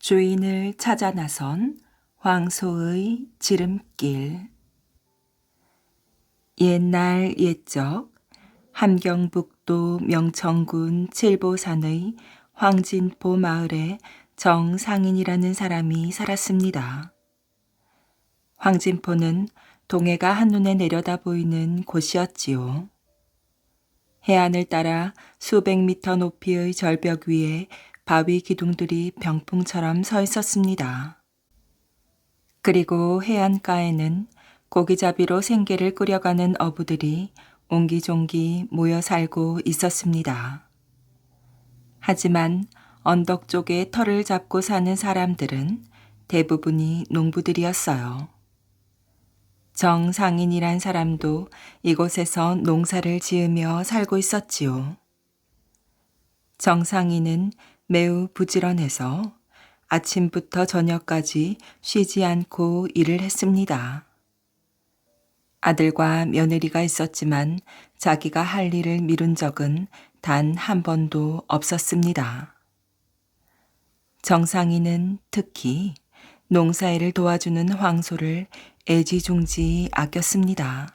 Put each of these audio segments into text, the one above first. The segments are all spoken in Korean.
주인을 찾아 나선 황소의 지름길. 옛날 옛적 함경북도 명천군 칠보산의 황진포 마을에 정상인이라는 사람이 살았습니다. 황진포는 동해가 한눈에 내려다 보이는 곳이었지요. 해안을 따라 수백 미터 높이의 절벽 위에 바위 기둥들이 병풍처럼 서 있었습니다. 그리고 해안가에는 고기잡이로 생계를 꾸려가는 어부들이 옹기종기 모여 살고 있었습니다. 하지만 언덕 쪽에 터를 잡고 사는 사람들은 대부분이 농부들이었어요. 정상인이란 사람도 이곳에서 농사를 지으며 살고 있었지요. 정상인은 매우 부지런해서 아침부터 저녁까지 쉬지 않고 일을 했습니다. 아들과 며느리가 있었지만 자기가 할 일을 미룬 적은 단 한 번도 없었습니다. 정상인은 특히 농사일을 도와주는 황소를 애지중지 아꼈습니다.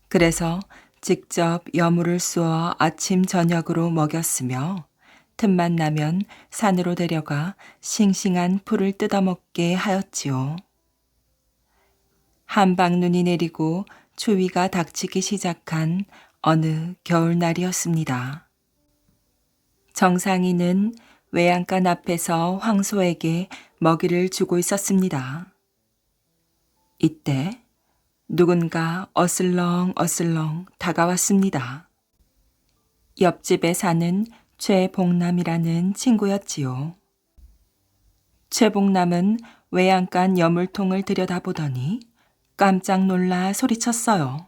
그래서 직접 여물을 쏘어 아침 저녁으로 먹였으며 틈만 나면 산으로 데려가 싱싱한 풀을 뜯어먹게 하였지요. 한방눈이 내리고 추위가 닥치기 시작한 어느 겨울날이었습니다. 정상인은 외양간 앞에서 황소에게 먹이를 주고 있었습니다. 이때 누군가 어슬렁어슬렁 다가왔습니다. 옆집에 사는 최복남이라는 친구였지요. 최복남은 외양간 여물통을 들여다보더니 깜짝 놀라 소리쳤어요.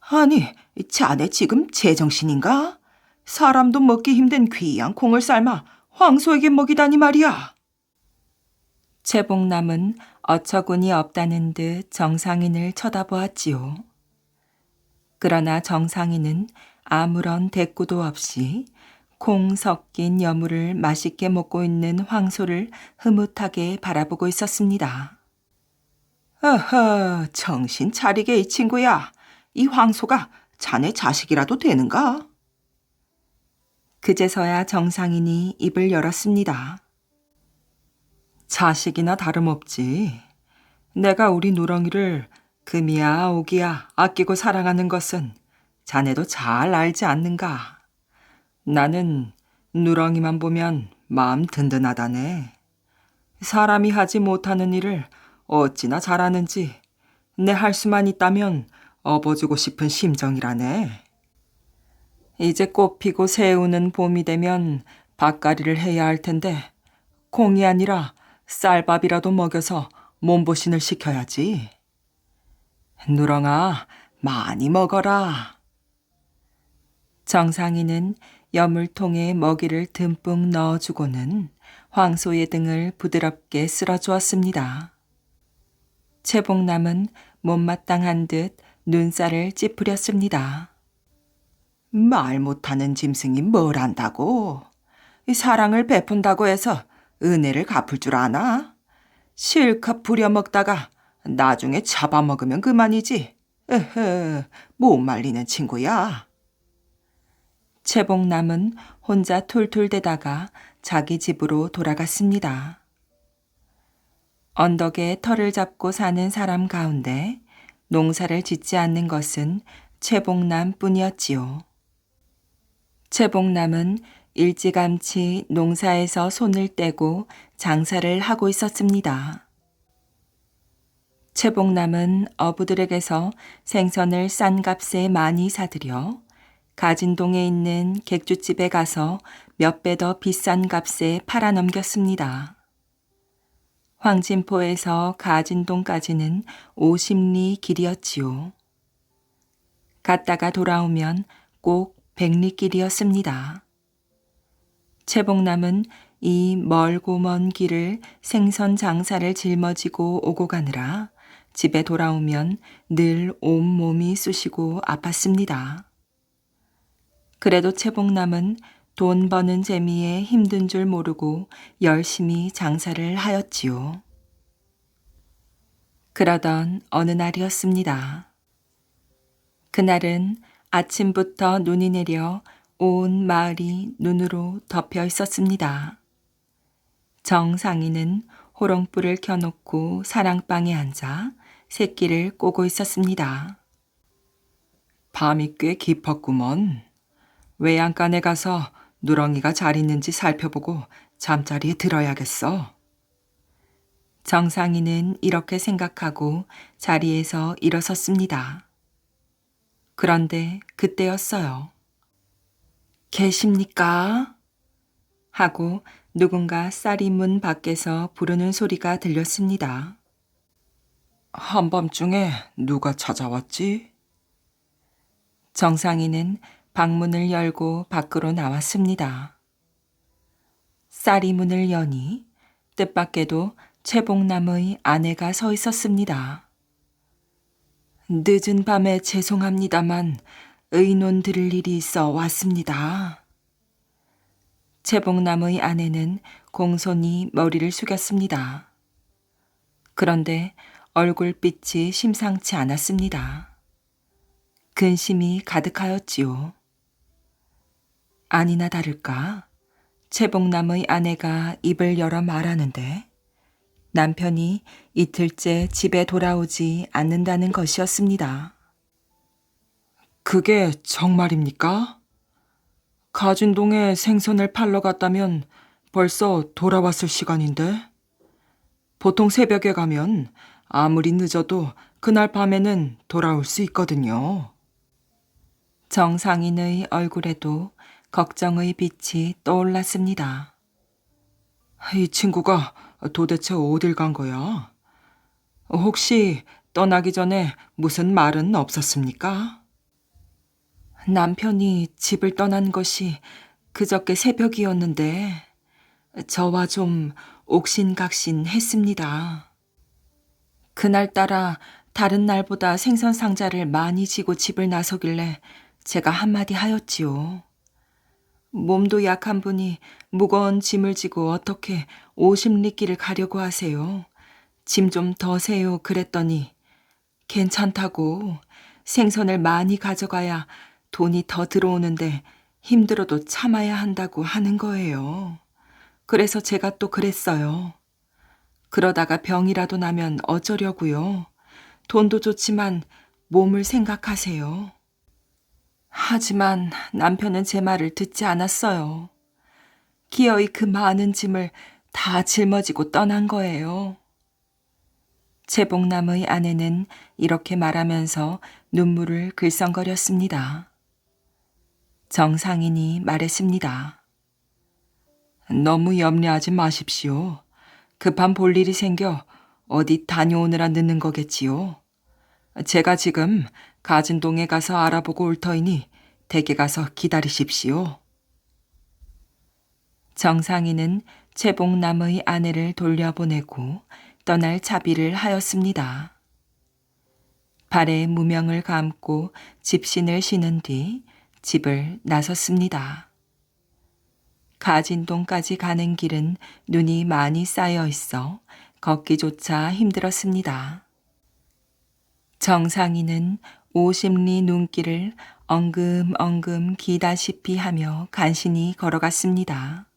아니, 자네 지금 제정신인가? 사람도 먹기 힘든 귀한 콩을 삶아 황소에게 먹이다니 말이야. 최복남은 어처구니 없다는 듯 정상인을 쳐다보았지요. 그러나 정상인은 아무런 대꾸도 없이 콩 섞인 여물을 맛있게 먹고 있는 황소를 흐뭇하게 바라보고 있었습니다. 어허, 정신 차리게 이 친구야. 이 황소가 자네 자식이라도 되는가? 그제서야 정상인이 입을 열었습니다. 자식이나 다름없지. 내가 우리 누렁이를 금이야 오기야 아끼고 사랑하는 것은 자네도 잘 알지 않는가. 나는 누렁이만 보면 마음 든든하다네. 사람이 하지 못하는 일을 어찌나 잘하는지 내 할 수만 있다면 업어주고 싶은 심정이라네. 이제 꽃 피고 새우는 봄이 되면 밭갈이를 해야 할 텐데 콩이 아니라 쌀밥이라도 먹여서 몸보신을 시켜야지. 누렁아, 많이 먹어라. 정상인은 여물통에 먹이를 듬뿍 넣어주고는 황소의 등을 부드럽게 쓸어주었습니다. 최복남은 못마땅한 듯 눈살을 찌푸렸습니다. 말 못하는 짐승이 뭘 안다고? 사랑을 베푼다고 해서 은혜를 갚을 줄 아나? 실컷 부려먹다가 나중에 잡아먹으면 그만이지. 에헤, 못 말리는 친구야. 최복남은 혼자 툴툴대다가 자기 집으로 돌아갔습니다. 언덕에 터를 잡고 사는 사람 가운데 농사를 짓지 않는 것은 최복남 뿐이었지요. 최복남은 일찌감치 농사에서 손을 떼고 장사를 하고 있었습니다. 최복남은 어부들에게서 생선을 싼 값에 많이 사들여 가진동에 있는 객주집에 가서 몇 배 더 비싼 값에 팔아넘겼습니다. 황진포에서 가진동까지는 50리 길이었지요. 갔다가 돌아오면 꼭 100리 길이었습니다. 최복남은 이 멀고 먼 길을 생선 장사를 짊어지고 오고 가느라 집에 돌아오면 늘 온몸이 쑤시고 아팠습니다. 그래도 최복남은 돈 버는 재미에 힘든 줄 모르고 열심히 장사를 하였지요. 그러던 어느 날이었습니다. 그날은 아침부터 눈이 내려 온 마을이 눈으로 덮여 있었습니다. 정상인은 호롱불을 켜놓고 사랑방에 앉아 새끼를 꼬고 있었습니다. 밤이 꽤 깊었구먼. 외양간에 가서 누렁이가 잘 있는지 살펴보고 잠자리에 들어야겠어. 정상인은 이렇게 생각하고 자리에서 일어섰습니다. 그런데 그때였어요. 계십니까? 하고 누군가 쌀이 문 밖에서 부르는 소리가 들렸습니다. 한밤중에 누가 찾아왔지? 정상인은 방문을 열고 밖으로 나왔습니다. 쌀이 문을 여니 뜻밖에도 최복남의 아내가 서 있었습니다. 늦은 밤에 죄송합니다만 의논 드릴 일이 있어 왔습니다. 최복남의 아내는 공손히 머리를 숙였습니다. 그런데 얼굴빛이 심상치 않았습니다. 근심이 가득하였지요. 아니나 다를까 최복남의 아내가 입을 열어 말하는데 남편이 이틀째 집에 돌아오지 않는다는 것이었습니다. 그게 정말입니까? 가진동에 생선을 팔러 갔다면 벌써 돌아왔을 시간인데 보통 새벽에 가면 아무리 늦어도 그날 밤에는 돌아올 수 있거든요. 정상인의 얼굴에도 걱정의 빛이 떠올랐습니다. 이 친구가 도대체 어딜 간 거야? 혹시 떠나기 전에 무슨 말은 없었습니까? 남편이 집을 떠난 것이 그저께 새벽이었는데 저와 좀 옥신각신했습니다. 그날따라 다른 날보다 생선 상자를 많이 지고 집을 나서길래 제가 한마디 하였지요. 몸도 약한 분이 무거운 짐을 지고 어떻게 50리길을 가려고 하세요. 짐 좀 더 세요 그랬더니 괜찮다고 생선을 많이 가져가야 돈이 더 들어오는데 힘들어도 참아야 한다고 하는 거예요. 그래서 제가 또 그랬어요. 그러다가 병이라도 나면 어쩌려고요. 돈도 좋지만 몸을 생각하세요. 하지만 남편은 제 말을 듣지 않았어요. 기어이 그 많은 짐을 다 짊어지고 떠난 거예요. 최복남의 아내는 이렇게 말하면서 눈물을 글썽거렸습니다. 정상인이 말했습니다. 너무 염려하지 마십시오. 급한 볼일이 생겨 어디 다녀오느라 늦는 거겠지요. 제가 지금 가진동에 가서 알아보고 올 터이니 댁에 가서 기다리십시오. 정상인은 최복남의 아내를 돌려보내고 떠날 차비를 하였습니다. 발에 무명을 감고 집신을 신은 뒤 집을 나섰습니다. 가진동까지 가는 길은 눈이 많이 쌓여 있어 걷기조차 힘들었습니다. 정상인은 50리 눈길을 엉금엉금 기다시피 하며 간신히 걸어갔습니다.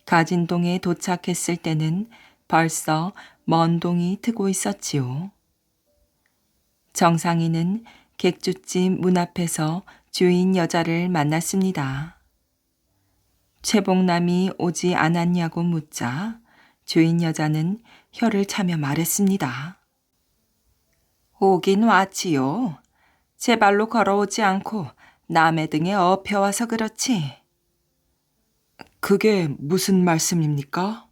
가진동에 도착했을 때는 벌써 먼 동이 트고 있었지요. 정상인은 객주집 문 앞에서 주인 여자를 만났습니다. 최복남이 오지 않았냐고 묻자 주인 여자는 혀를 차며 말했습니다. 오긴 왔지요. 제 발로 걸어오지 않고 남의 등에 업혀와서 그렇지. 그게 무슨 말씀입니까?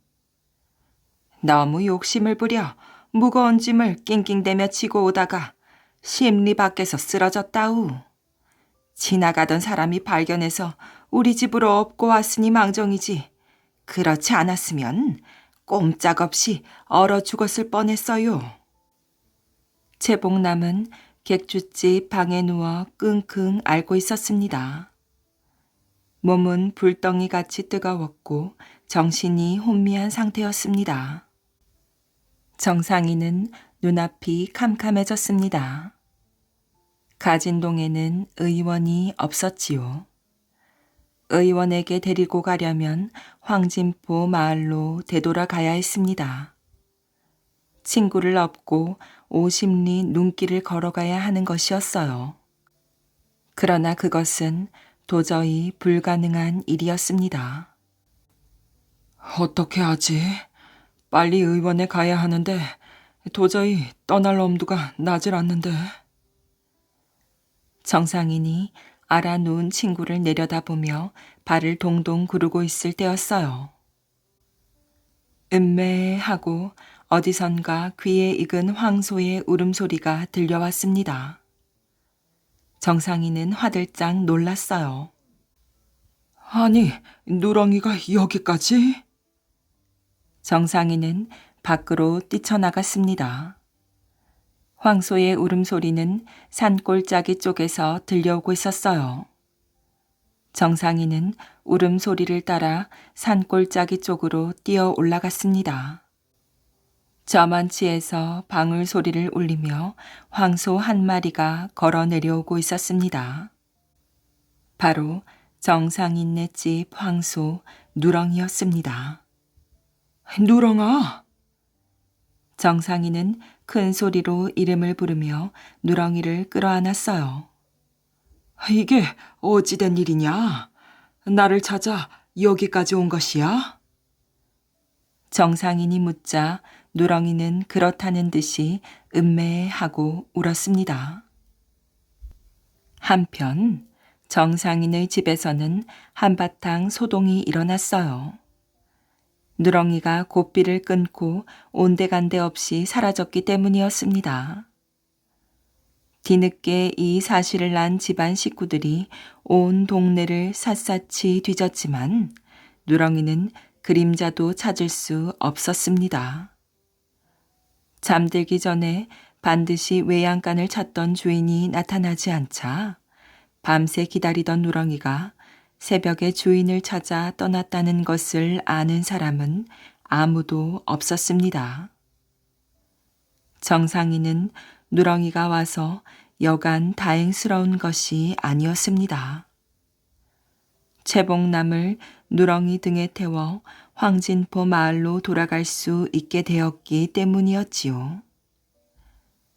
너무 욕심을 부려 무거운 짐을 낑낑대며 지고 오다가 심리 밖에서 쓰러졌다우. 지나가던 사람이 발견해서 우리 집으로 업고 왔으니 망정이지. 그렇지 않았으면 꼼짝없이 얼어 죽었을 뻔했어요. 최복남은 객주집 방에 누워 끙끙 앓고 있었습니다. 몸은 불덩이같이 뜨거웠고 정신이 혼미한 상태였습니다. 정상이는 눈앞이 캄캄해졌습니다. 가진동에는 의원이 없었지요. 의원에게 데리고 가려면 황진포 마을로 되돌아가야 했습니다. 친구를 업고 50리 눈길을 걸어가야 하는 것이었어요. 그러나 그것은 도저히 불가능한 일이었습니다. 어떻게 하지? 빨리 의원에 가야 하는데 도저히 떠날 엄두가 나질 않는데. 정상인이 알아놓은 친구를 내려다보며 발을 동동 구르고 있을 때였어요. 하고 어디선가 귀에 익은 황소의 울음소리가 들려왔습니다. 정상인은 화들짝 놀랐어요. 아니, 누렁이가 여기까지? 정상인은 밖으로 뛰쳐나갔습니다. 황소의 울음소리는 산골짜기 쪽에서 들려오고 있었어요. 정상인은 울음소리를 따라 산골짜기 쪽으로 뛰어 올라갔습니다. 저먼치에서 방울 소리를 울리며 황소 한 마리가 걸어 내려오고 있었습니다. 바로 정상인네 집 황소 누렁이였습니다. 누렁아! 정상인은 큰 소리로 이름을 부르며 누렁이를 끌어안았어요. 이게 어찌된 일이냐? 나를 찾아 여기까지 온 것이야? 정상인이 묻자 누렁이는 그렇다는 듯이 음매하고 울었습니다. 한편 정상인의 집에서는 한바탕 소동이 일어났어요. 누렁이가 고삐를 끊고 온데간데 없이 사라졌기 때문이었습니다. 뒤늦게 이 사실을 난 집안 식구들이 온 동네를 샅샅이 뒤졌지만 누렁이는 그림자도 찾을 수 없었습니다. 잠들기 전에 반드시 외양간을 찾던 주인이 나타나지 않자 밤새 기다리던 누렁이가 새벽에 주인을 찾아 떠났다는 것을 아는 사람은 아무도 없었습니다. 정상인은 누렁이가 와서 여간 다행스러운 것이 아니었습니다. 채봉남을 누렁이 등에 태워 황진포 마을로 돌아갈 수 있게 되었기 때문이었지요.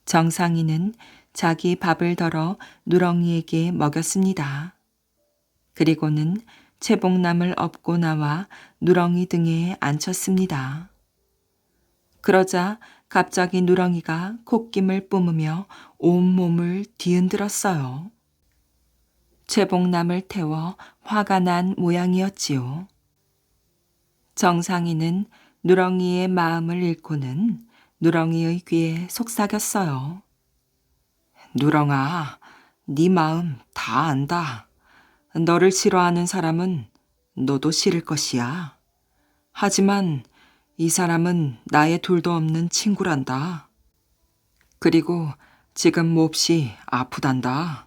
정상인은 자기 밥을 덜어 누렁이에게 먹였습니다. 그리고는 채봉남을 업고 나와 누렁이 등에 앉혔습니다. 그러자 갑자기 누렁이가 콧김을 뿜으며 온몸을 뒤흔들었어요. 채봉남을 태워 화가 난 모양이었지요. 정상인은 누렁이의 마음을 읽고는 누렁이의 귀에 속삭였어요. 누렁아, 네 마음 다 안다. 너를 싫어하는 사람은 너도 싫을 것이야. 하지만 이 사람은 나의 둘도 없는 친구란다. 그리고 지금 몹시 아프단다.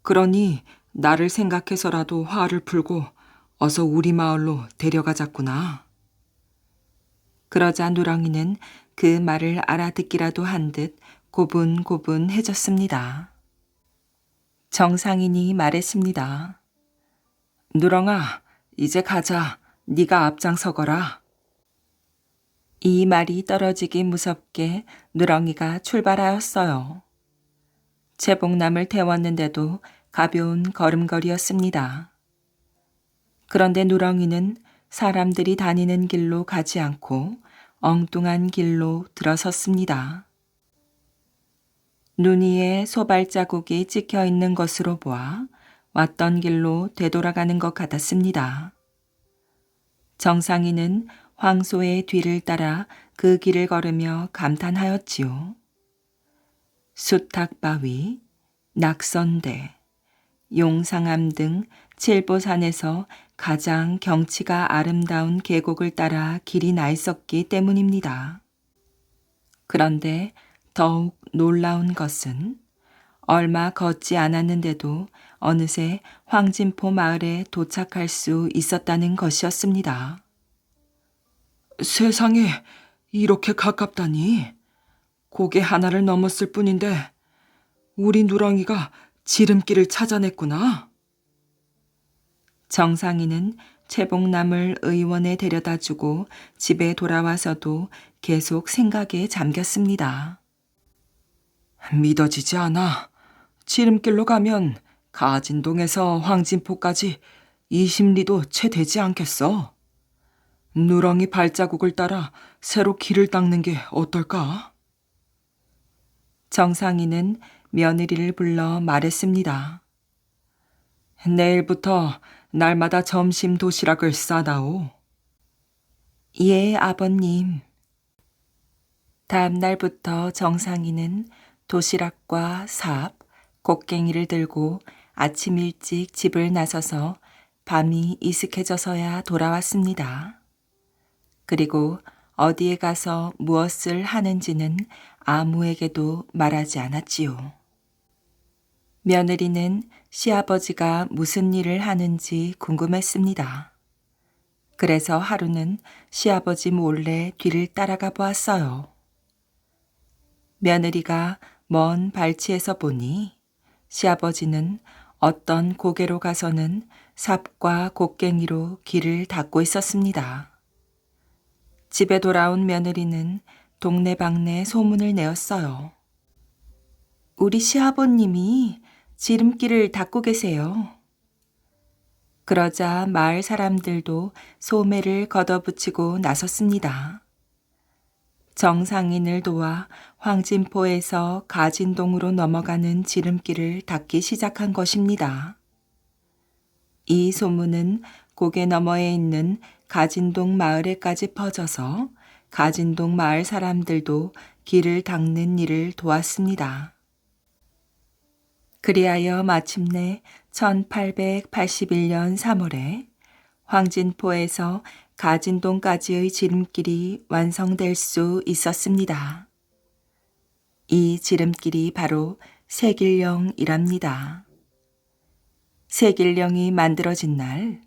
그러니 나를 생각해서라도 화를 풀고 어서 우리 마을로 데려가자꾸나. 그러자 누렁이는 그 말을 알아듣기라도 한 듯 고분고분해졌습니다. 정상인이 말했습니다. 누렁아, 이제 가자. 네가 앞장서거라. 이 말이 떨어지기 무섭게 누렁이가 출발하였어요. 채봉남을 태웠는데도 가벼운 걸음걸이였습니다. 그런데 누렁이는 사람들이 다니는 길로 가지 않고 엉뚱한 길로 들어섰습니다. 눈 위에 소발자국이 찍혀 있는 것으로 보아 왔던 길로 되돌아가는 것 같았습니다. 정상인은 황소의 뒤를 따라 그 길을 걸으며 감탄하였지요. 수탉바위, 낙선대, 용상암 등 칠보산에서 가장 경치가 아름다운 계곡을 따라 길이 나 있었기 때문입니다. 그런데 더욱 놀라운 것은 얼마 걷지 않았는데도 어느새 황진포 마을에 도착할 수 있었다는 것이었습니다. 세상에 이렇게 가깝다니. 고개 하나를 넘었을 뿐인데 우리 누렁이가 지름길을 찾아냈구나. 정상이는 최복남을 의원에 데려다주고 집에 돌아와서도 계속 생각에 잠겼습니다. 믿어지지 않아. 지름길로 가면 가진동에서 황진포까지 20리도 채 되지 않겠어. 누렁이 발자국을 따라 새로 길을 닦는 게 어떨까? 정상이는 며느리를 불러 말했습니다. 내일부터 날마다 점심 도시락을 싸다오. 예, 아버님. 다음 날부터 정상이는 도시락과 삽, 곡괭이를 들고 아침 일찍 집을 나서서 밤이 이슥해져서야 돌아왔습니다. 그리고 어디에 가서 무엇을 하는지는 아무에게도 말하지 않았지요. 며느리는 시아버지가 무슨 일을 하는지 궁금했습니다. 그래서 하루는 시아버지 몰래 뒤를 따라가 보았어요. 며느리가 먼 발치에서 보니 시아버지는 어떤 고개로 가서는 삽과 곡괭이로 길을 닦고 있었습니다. 집에 돌아온 며느리는 동네방네 소문을 내었어요. 우리 시아버님이 지름길을 닦고 계세요. 그러자 마을 사람들도 소매를 걷어붙이고 나섰습니다. 정상인을 도와 황진포에서 가진동으로 넘어가는 지름길을 닦기 시작한 것입니다. 이 소문은 고개 너머에 있는 가진동 마을에까지 퍼져서 가진동 마을 사람들도 길을 닦는 일을 도왔습니다. 그리하여 마침내 1881년 3월에 황진포에서 가진동까지의 지름길이 완성될 수 있었습니다. 이 지름길이 바로 세길령이랍니다. 세길령이 만들어진 날,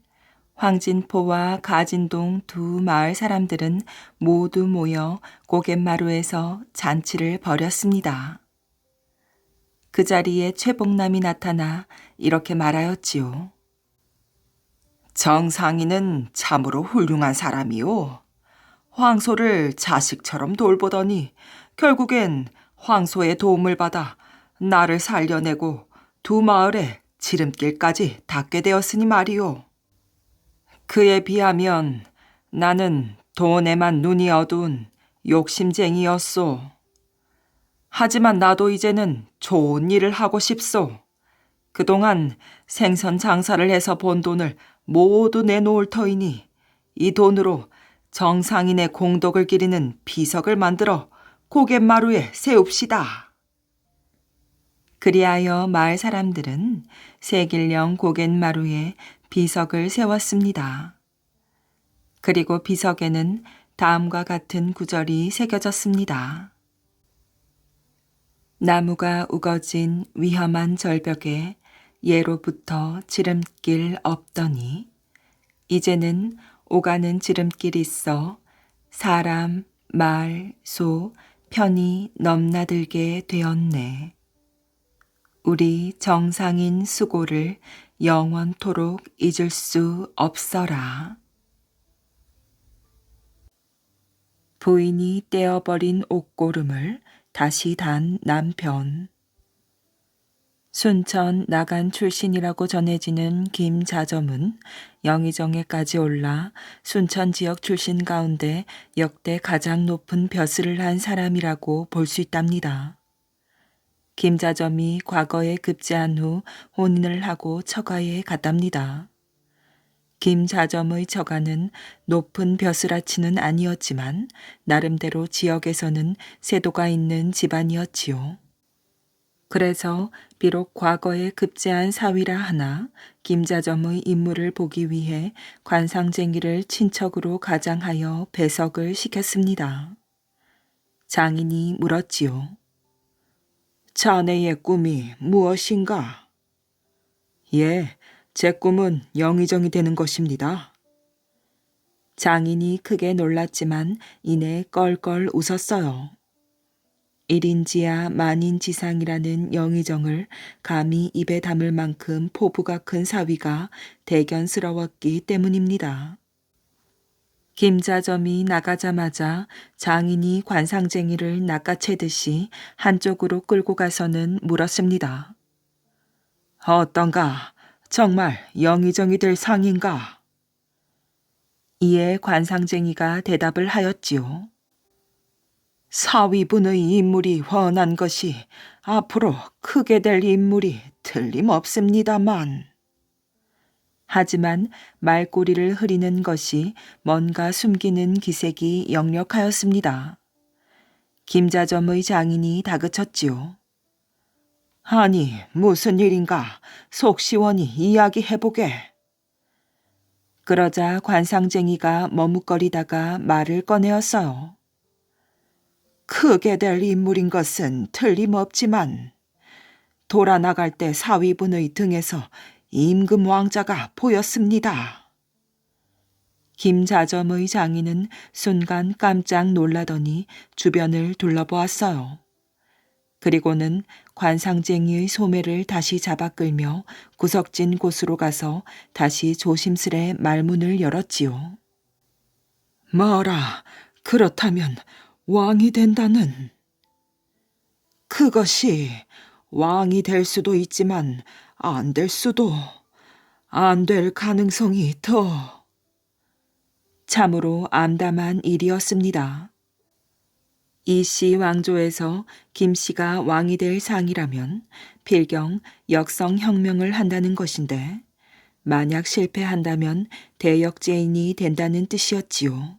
황진포와 가진동 두 마을 사람들은 모두 모여 고갯마루에서 잔치를 벌였습니다. 그 자리에 최복남이 나타나 이렇게 말하였지요. 정상이는 참으로 훌륭한 사람이요. 황소를 자식처럼 돌보더니 결국엔 황소의 도움을 받아 나를 살려내고 두 마을에 지름길까지 닿게 되었으니 말이요. 그에 비하면 나는 돈에만 눈이 어두운 욕심쟁이였소. 하지만 나도 이제는 좋은 일을 하고 싶소. 그동안 생선 장사를 해서 번 돈을 모두 내놓을 터이니 이 돈으로 정상인의 공덕을 기리는 비석을 만들어 고갯마루에 세웁시다. 그리하여 마을 사람들은 세길령 고갯마루에 비석을 세웠습니다. 그리고 비석에는 다음과 같은 구절이 새겨졌습니다. 나무가 우거진 위험한 절벽에 예로부터 지름길 없더니 이제는 오가는 지름길 있어 사람, 말, 소 편히 넘나들게 되었네. 우리 정상인 수고를 영원토록 잊을 수 없어라. 부인이 떼어버린 옷고름을 다시 단 남편. 순천 나간 출신이라고 전해지는 김자점은 영의정에까지 올라 순천 지역 출신 가운데 역대 가장 높은 벼슬을 한 사람이라고 볼 수 있답니다. 김자점이 과거에 급제한 후 혼인을 하고 처가에 갔답니다. 김자점의 처가는 높은 벼슬아치는 아니었지만 나름대로 지역에서는 세도가 있는 집안이었지요. 그래서 비록 과거에 급제한 사위라 하나 김자점의 인물을 보기 위해 관상쟁이를 친척으로 가장하여 배석을 시켰습니다. 장인이 물었지요. 자네의 꿈이 무엇인가? 예, 제 꿈은 영의정이 되는 것입니다. 장인이 크게 놀랐지만 이내 껄껄 웃었어요. 일인지야 만인지상이라는 영의정을 감히 입에 담을 만큼 포부가 큰 사위가 대견스러웠기 때문입니다. 김자점이 나가자마자 장인이 관상쟁이를 낚아채듯이 한쪽으로 끌고 가서는 물었습니다. 어떤가? 정말 영의정이 될 상인가? 이에 관상쟁이가 대답을 하였지요. 사위분의 인물이 훤한 것이 앞으로 크게 될 인물이 틀림없습니다만. 하지만 말꼬리를 흐리는 것이 뭔가 숨기는 기색이 역력하였습니다. 김자점의 장인이 다그쳤지요. 아니, 무슨 일인가? 속 시원히 이야기해보게. 그러자 관상쟁이가 머뭇거리다가 말을 꺼내었어요. 크게 될 인물인 것은 틀림없지만 돌아나갈 때 사위분의 등에서 임금 왕자가 보였습니다. 김자점의 장인은 순간 깜짝 놀라더니 주변을 둘러보았어요. 그리고는 관상쟁이의 소매를 다시 잡아 끌며 구석진 곳으로 가서 다시 조심스레 말문을 열었지요. 뭐라, 그렇다면 왕이 된다는? 그것이 왕이 될 수도 있지만 안 될 수도, 안 될 가능성이 더. 참으로 암담한 일이었습니다. 이씨 왕조에서 김씨가 왕이 될 상이라면 필경 역성혁명을 한다는 것인데 만약 실패한다면 대역죄인이 된다는 뜻이었지요.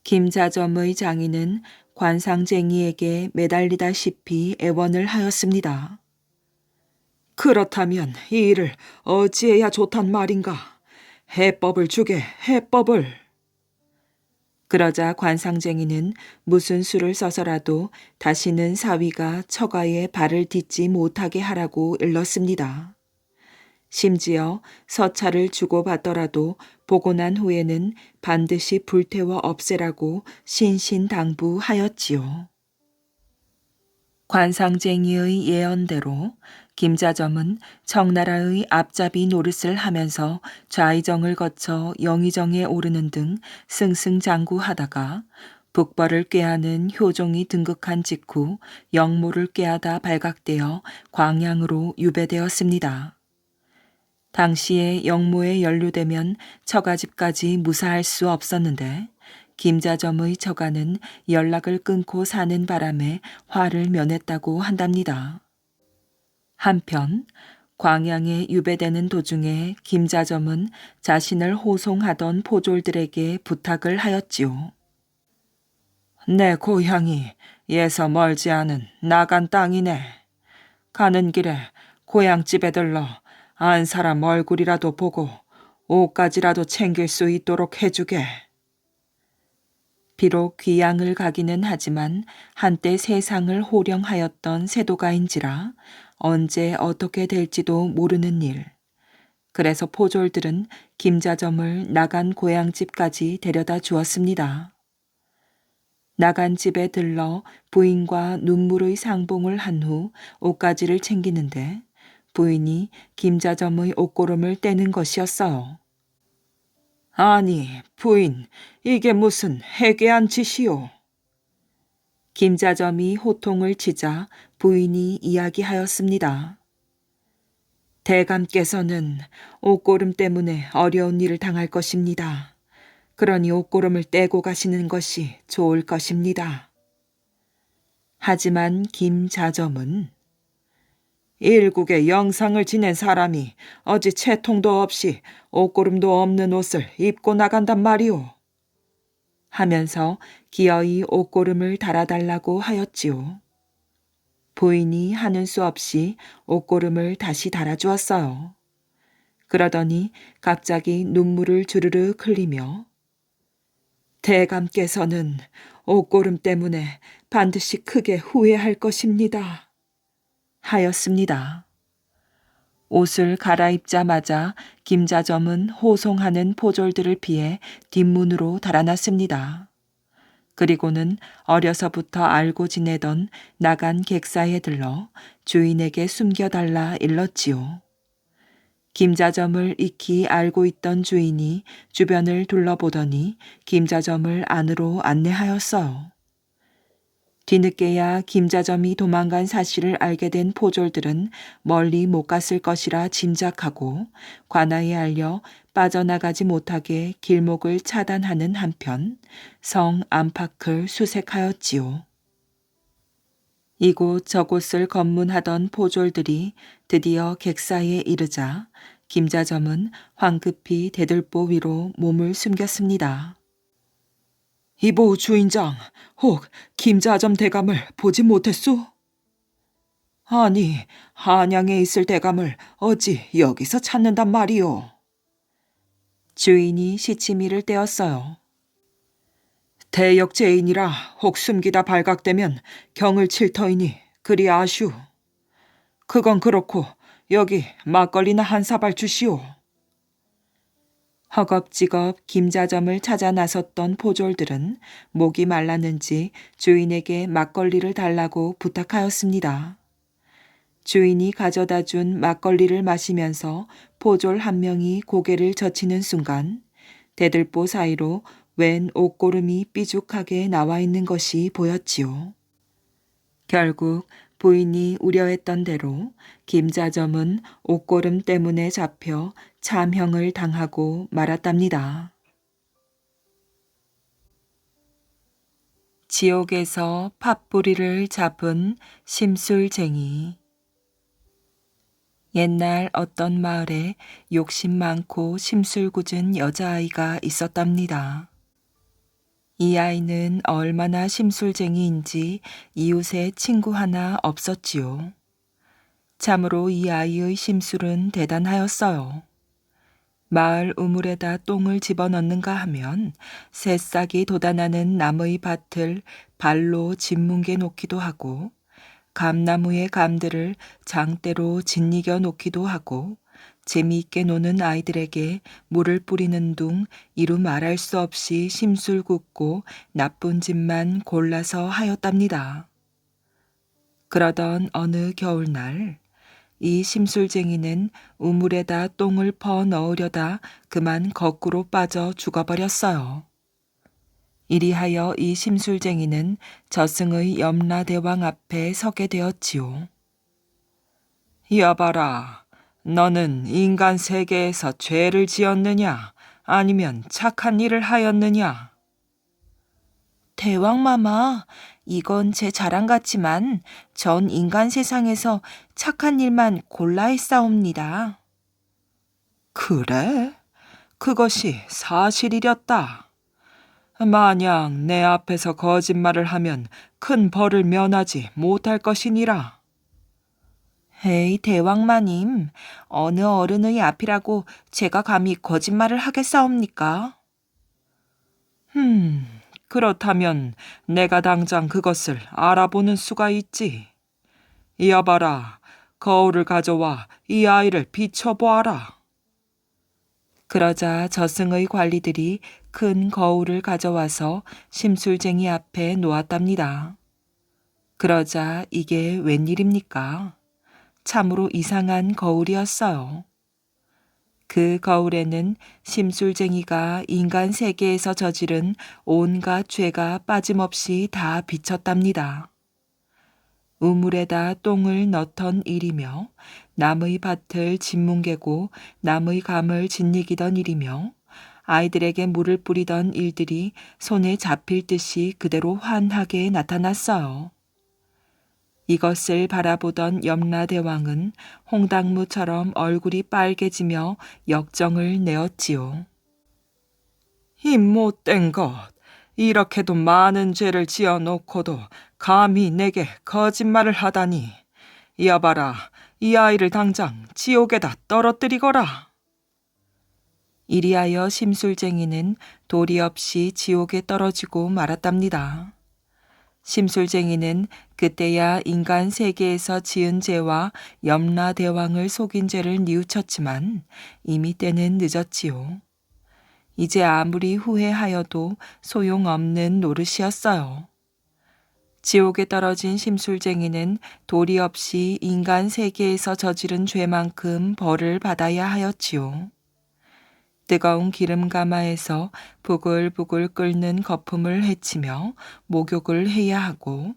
김자점의 장인은 관상쟁이에게 매달리다시피 애원을 하였습니다. 그렇다면 이 일을 어찌해야 좋단 말인가? 해법을 주게, 해법을. 그러자 관상쟁이는 무슨 수를 써서라도 다시는 사위가 처가에 발을 딛지 못하게 하라고 일렀습니다. 심지어 서찰을 주고받더라도 보고 난 후에는 반드시 불태워 없애라고 신신당부하였지요. 관상쟁이의 예언대로 김자점은 청나라의 앞잡이 노릇을 하면서 좌의정을 거쳐 영의정에 오르는 등 승승장구하다가 북벌을 꾀하는 효종이 등극한 직후 영모를 꾀하다 발각되어 광양으로 유배되었습니다. 당시에 영모에 연루되면 처가집까지 무사할 수 없었는데 김자점의 처가는 연락을 끊고 사는 바람에 화를 면했다고 한답니다. 한편 광양에 유배되는 도중에 김자점은 자신을 호송하던 포졸들에게 부탁을 하였지요. 내 고향이 예서 멀지 않은 나간 땅이네. 가는 길에 고향집에 들러 안 사람 얼굴이라도 보고 옷가지라도 챙길 수 있도록 해주게. 비록 귀양을 가기는 하지만 한때 세상을 호령하였던 세도가인지라 언제 어떻게 될지도 모르는 일. 그래서 포졸들은 김자점을 나간 고향집까지 데려다 주었습니다. 나간 집에 들러 부인과 눈물의 상봉을 한 후 옷가지를 챙기는데 부인이 김자점의 옷고름을 떼는 것이었어요. 아니, 부인, 이게 무슨 해괴한 짓이오. 김자점이 호통을 치자 부인이 이야기하였습니다. 대감께서는 옷고름 때문에 어려운 일을 당할 것입니다. 그러니 옷고름을 떼고 가시는 것이 좋을 것입니다. 하지만 김자점은 일국의 영상을 지낸 사람이 어찌 채통도 없이 옷고름도 없는 옷을 입고 나간단 말이오. 하면서 기어이 옷고름을 달아달라고 하였지요. 부인이 하는 수 없이 옷고름을 다시 달아주었어요. 그러더니 갑자기 눈물을 주르륵 흘리며 대감께서는 옷고름 때문에 반드시 크게 후회할 것입니다. 하였습니다. 옷을 갈아입자마자 김자점은 호송하는 포졸들을 피해 뒷문으로 달아났습니다. 그리고는 어려서부터 알고 지내던 나간 객사에 들러 주인에게 숨겨달라 일렀지요. 김자점을 익히 알고 있던 주인이 주변을 둘러보더니 김자점을 안으로 안내하였어요. 뒤늦게야 김자점이 도망간 사실을 알게 된 포졸들은 멀리 못 갔을 것이라 짐작하고 관아에 알려 빠져나가지 못하게 길목을 차단하는 한편 성 안팎을 수색하였지요. 이곳 저곳을 검문하던 포졸들이 드디어 객사에 이르자 김자점은 황급히 대들보 위로 몸을 숨겼습니다. 이보 주인장, 혹 김자점 대감을 보지 못했소? 아니, 한양에 있을 대감을 어찌 여기서 찾는단 말이오? 주인이 시치미를 떼었어요. 대역죄인이라 혹 숨기다 발각되면 경을 칠 터이니 그리 아슈. 그건 그렇고 여기 막걸리나 한 사발 주시오. 허겁지겁 김자점을 찾아 나섰던 포졸들은 목이 말랐는지 주인에게 막걸리를 달라고 부탁하였습니다. 주인이 가져다 준 막걸리를 마시면서 포졸 한 명이 고개를 젖히는 순간 대들보 사이로 웬 옷고름이 삐죽하게 나와 있는 것이 보였지요. 결국 부인이 우려했던 대로 김자점은 옷고름 때문에 잡혀 참형을 당하고 말았답니다. 지옥에서 팥뿌리를 잡은 심술쟁이. 옛날 어떤 마을에 욕심 많고 심술궂은 여자아이가 있었답니다. 이 아이는 얼마나 심술쟁이인지 이웃에 친구 하나 없었지요. 참으로 이 아이의 심술은 대단하였어요. 마을 우물에다 똥을 집어넣는가 하면 새싹이 돋아나는 나무의 밭을 발로 짓뭉개 놓기도 하고 감나무의 감들을 장대로 짓이겨 놓기도 하고 재미있게 노는 아이들에게 물을 뿌리는 둥 이루 말할 수 없이 심술궂고 나쁜 짓만 골라서 하였답니다. 그러던 어느 겨울날 이 심술쟁이는 우물에다 똥을 퍼 넣으려다 그만 거꾸로 빠져 죽어버렸어요. 이리하여 이 심술쟁이는 저승의 염라대왕 앞에 서게 되었지요. 여봐라, 너는 인간 세계에서 죄를 지었느냐 아니면 착한 일을 하였느냐? 대왕마마, 이건 제 자랑 같지만 전 인간 세상에서 착한 일만 골라 했사옵니다. 그래? 그것이 사실이렸다. 만약 내 앞에서 거짓말을 하면 큰 벌을 면하지 못할 것이니라. 에이, 대왕마님, 어느 어른의 앞이라고 제가 감히 거짓말을 하겠사옵니까? 그렇다면 내가 당장 그것을 알아보는 수가 있지. 여봐라, 거울을 가져와 이 아이를 비춰보아라. 그러자 저승의 관리들이 큰 거울을 가져와서 심술쟁이 앞에 놓았답니다. 그러자 이게 웬일입니까? 참으로 이상한 거울이었어요. 그 거울에는 심술쟁이가 인간 세계에서 저지른 온갖 죄가 빠짐없이 다 비쳤답니다. 우물에다 똥을 넣던 일이며 남의 밭을 짓뭉개고 남의 감을 짓이기던 일이며 아이들에게 물을 뿌리던 일들이 손에 잡힐 듯이 그대로 환하게 나타났어요. 이것을 바라보던 염라대왕은 홍당무처럼 얼굴이 빨개지며 역정을 내었지요. 이 못된 것, 이렇게도 많은 죄를 지어놓고도 감히 내게 거짓말을 하다니. 여봐라, 이 아이를 당장 지옥에다 떨어뜨리거라. 이리하여 심술쟁이는 도리 없이 지옥에 떨어지고 말았답니다. 심술쟁이는 그때야 인간 세계에서 지은 죄와 염라대왕을 속인 죄를 뉘우쳤지만 이미 때는 늦었지요. 이제 아무리 후회하여도 소용없는 노릇이었어요. 지옥에 떨어진 심술쟁이는 도리 없이 인간 세계에서 저지른 죄만큼 벌을 받아야 하였지요. 뜨거운 기름가마에서 부글부글 끓는 거품을 헤치며 목욕을 해야 하고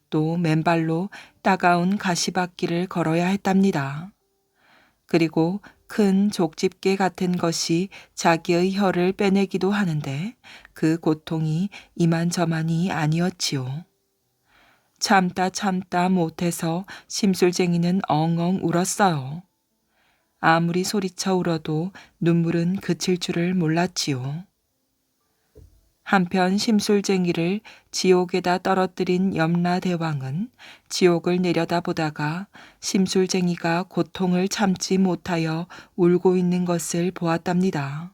또 맨발로 따가운 가시밭길을 걸어야 했답니다. 그리고 큰 족집게 같은 것이 자기의 혀를 빼내기도 하는데 그 고통이 이만저만이 아니었지요. 참다 못해서 심술쟁이는 엉엉 울었어요. 아무리 소리쳐 울어도 눈물은 그칠 줄을 몰랐지요. 한편 심술쟁이를 지옥에다 떨어뜨린 염라대왕은 지옥을 내려다보다가 심술쟁이가 고통을 참지 못하여 울고 있는 것을 보았답니다.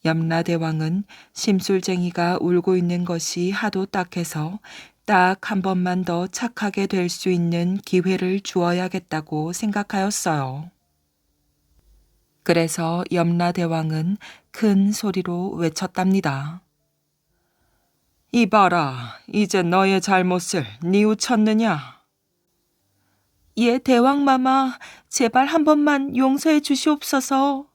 염라대왕은 심술쟁이가 울고 있는 것이 하도 딱해서 딱 한 번만 더 착하게 될 수 있는 기회를 주어야겠다고 생각하였어요. 그래서 염라대왕은 큰 소리로 외쳤답니다. 이봐라, 이제 너의 잘못을 뉘우쳤느냐? 예, 대왕마마, 제발 한 번만 용서해 주시옵소서.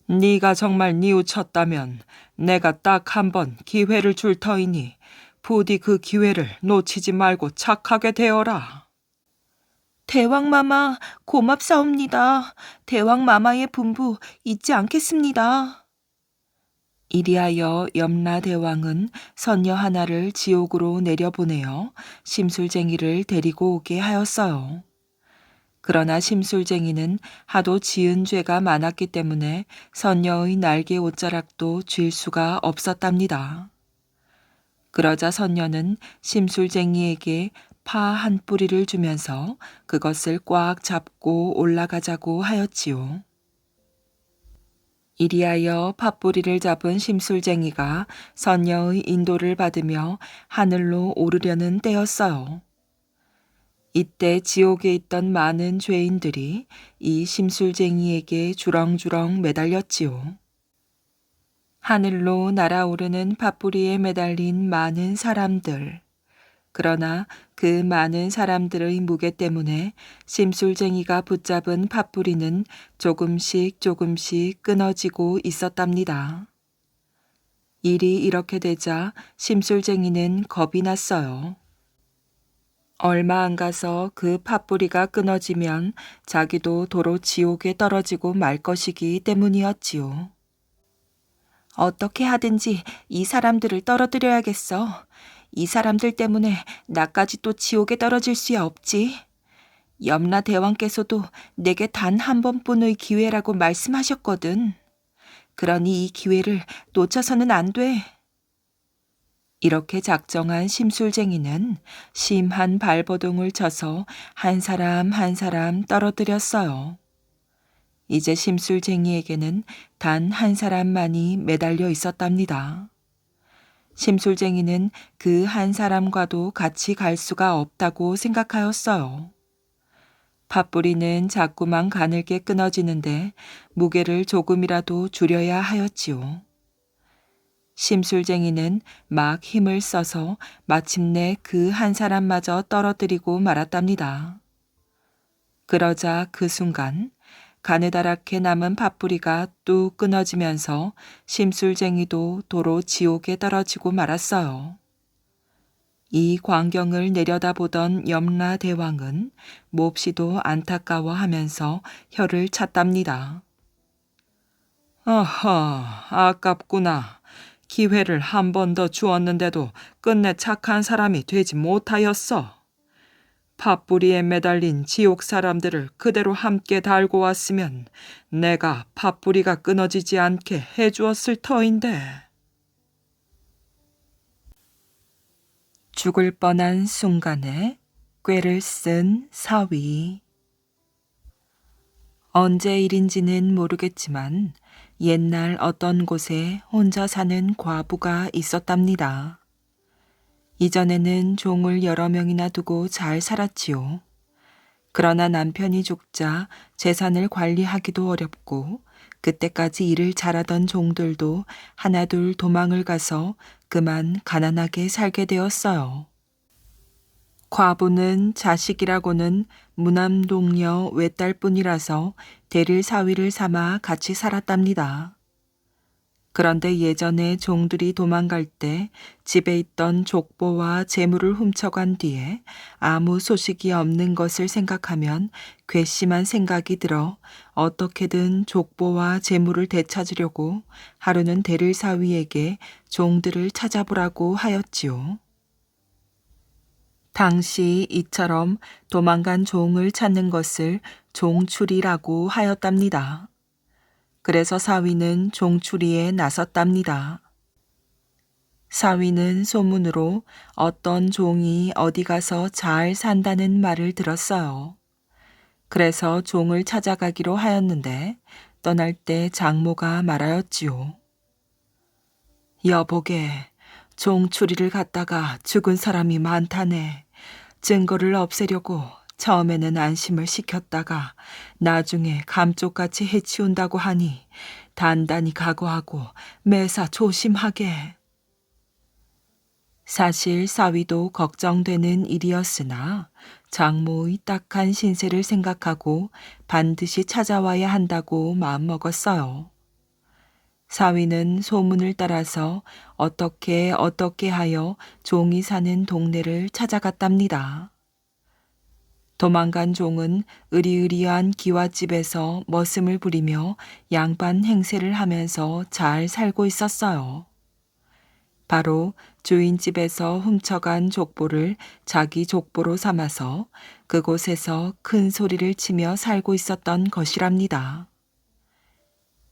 네가 정말 뉘우쳤다면 내가 딱 한 번 기회를 줄 터이니 부디 그 기회를 놓치지 말고 착하게 되어라. 대왕마마, 고맙사옵니다. 대왕마마의 분부 잊지 않겠습니다. 이리하여 염라대왕은 선녀 하나를 지옥으로 내려보내어 심술쟁이를 데리고 오게 하였어요. 그러나 심술쟁이는 하도 지은 죄가 많았기 때문에 선녀의 날개 옷자락도 쥘 수가 없었답니다. 그러자 선녀는 심술쟁이에게 파 한 뿌리를 주면서 그것을 꽉 잡고 올라가자고 하였지요. 이리하여 팥뿌리를 잡은 심술쟁이가 선녀의 인도를 받으며 하늘로 오르려는 때였어요. 이때 지옥에 있던 많은 죄인들이 이 심술쟁이에게 주렁주렁 매달렸지요. 하늘로 날아오르는 팥뿌리에 매달린 많은 사람들. 그러나 그 많은 사람들의 무게 때문에 심술쟁이가 붙잡은 팥뿌리는 조금씩 끊어지고 있었답니다. 일이 이렇게 되자 심술쟁이는 겁이 났어요. 얼마 안 가서 그 팥뿌리가 끊어지면 자기도 도로 지옥에 떨어지고 말 것이기 때문이었지요. 어떻게 하든지 이 사람들을 떨어뜨려야겠어. 이 사람들 때문에 나까지 또 지옥에 떨어질 수야 없지. 염라대왕께서도 내게 단 한 번뿐의 기회라고 말씀하셨거든. 그러니 이 기회를 놓쳐서는 안 돼. 이렇게 작정한 심술쟁이는 심한 발버둥을 쳐서 한 사람 한 사람 떨어뜨렸어요. 이제 심술쟁이에게는 단 한 사람만이 매달려 있었답니다. 심술쟁이는 그 한 사람과도 같이 갈 수가 없다고 생각하였어요. 팥뿌리는 자꾸만 가늘게 끊어지는데 무게를 조금이라도 줄여야 하였지요. 심술쟁이는 막 힘을 써서 마침내 그 한 사람마저 떨어뜨리고 말았답니다. 그러자 그 순간 가느다랗게 남은 팥뿌리가 뚝 끊어지면서 심술쟁이도 도로 지옥에 떨어지고 말았어요. 이 광경을 내려다보던 염라대왕은 몹시도 안타까워하면서 혀를 찼답니다. 아하, 아깝구나. 기회를 한 번 더 주었는데도 끝내 착한 사람이 되지 못하였어. 팥뿌리에 매달린 지옥 사람들을 그대로 함께 달고 왔으면 내가 팥뿌리가 끊어지지 않게 해주었을 터인데. 죽을 뻔한 순간에 꾀를 쓴 사위. 언제 일인지는 모르겠지만 옛날 어떤 곳에 혼자 사는 과부가 있었답니다. 이전에는 종을 여러 명이나 두고 잘 살았지요. 그러나 남편이 죽자 재산을 관리하기도 어렵고 그때까지 일을 잘하던 종들도 하나둘 도망을 가서 그만 가난하게 살게 되었어요. 과부는 자식이라고는 무남동녀 외딸뿐이라서 대를 사위를 삼아 같이 살았답니다. 그런데 예전에 종들이 도망갈 때 집에 있던 족보와 재물을 훔쳐간 뒤에 아무 소식이 없는 것을 생각하면 괘씸한 생각이 들어 어떻게든 족보와 재물을 되찾으려고 하루는 대를 사위에게 종들을 찾아보라고 하였지요. 당시 이처럼 도망간 종을 찾는 것을 종추리라고 하였답니다. 그래서 사위는 종추리에 나섰답니다. 사위는 소문으로 어떤 종이 어디 가서 잘 산다는 말을 들었어요. 그래서 종을 찾아가기로 하였는데 떠날 때 장모가 말하였지요. 여보게, 종추리를 갔다가 죽은 사람이 많다네. 증거를 없애려고 처음에는 안심을 시켰다가 나중에 감쪽같이 해치운다고 하니 단단히 각오하고 매사 조심하게. 사실 사위도 걱정되는 일이었으나 장모의 딱한 신세를 생각하고 반드시 찾아와야 한다고 마음먹었어요. 사위는 소문을 따라서 어떻게 하여 종이 사는 동네를 찾아갔답니다. 도망간 종은 으리으리한 기와집에서 머슴을 부리며 양반 행세를 하면서 잘 살고 있었어요. 바로 주인집에서 훔쳐간 족보를 자기 족보로 삼아서 그곳에서 큰 소리를 치며 살고 있었던 것이랍니다.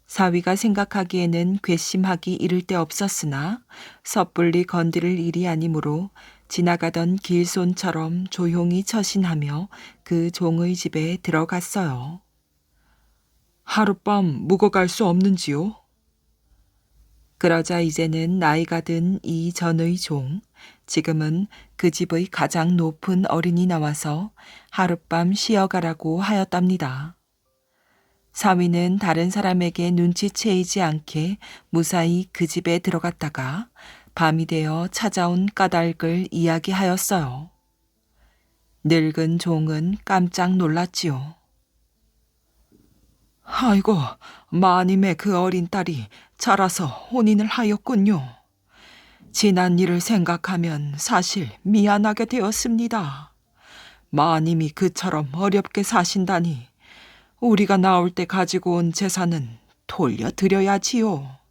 사위가 생각하기에는 괘씸하기 이를 데 없었으나 섣불리 건드릴 일이 아니므로 지나가던 길손처럼 조용히 처신하며 그 종의 집에 들어갔어요. 하룻밤 묵어갈 수 없는지요? 그러자 이제는 나이가 든 이 전의 종, 지금은 그 집의 가장 높은 어른이 나와서 하룻밤 쉬어가라고 하였답니다. 사위는 다른 사람에게 눈치채이지 않게 무사히 그 집에 들어갔다가 밤이 되어 찾아온 까닭을 이야기하였어요. 늙은 종은 깜짝 놀랐지요. 아이고, 마님의 그 어린 딸이 자라서 혼인을 하였군요. 지난 일을 생각하면 사실 미안하게 되었습니다. 마님이 그처럼 어렵게 사신다니 우리가 나올 때 가지고 온 재산은 돌려드려야지요.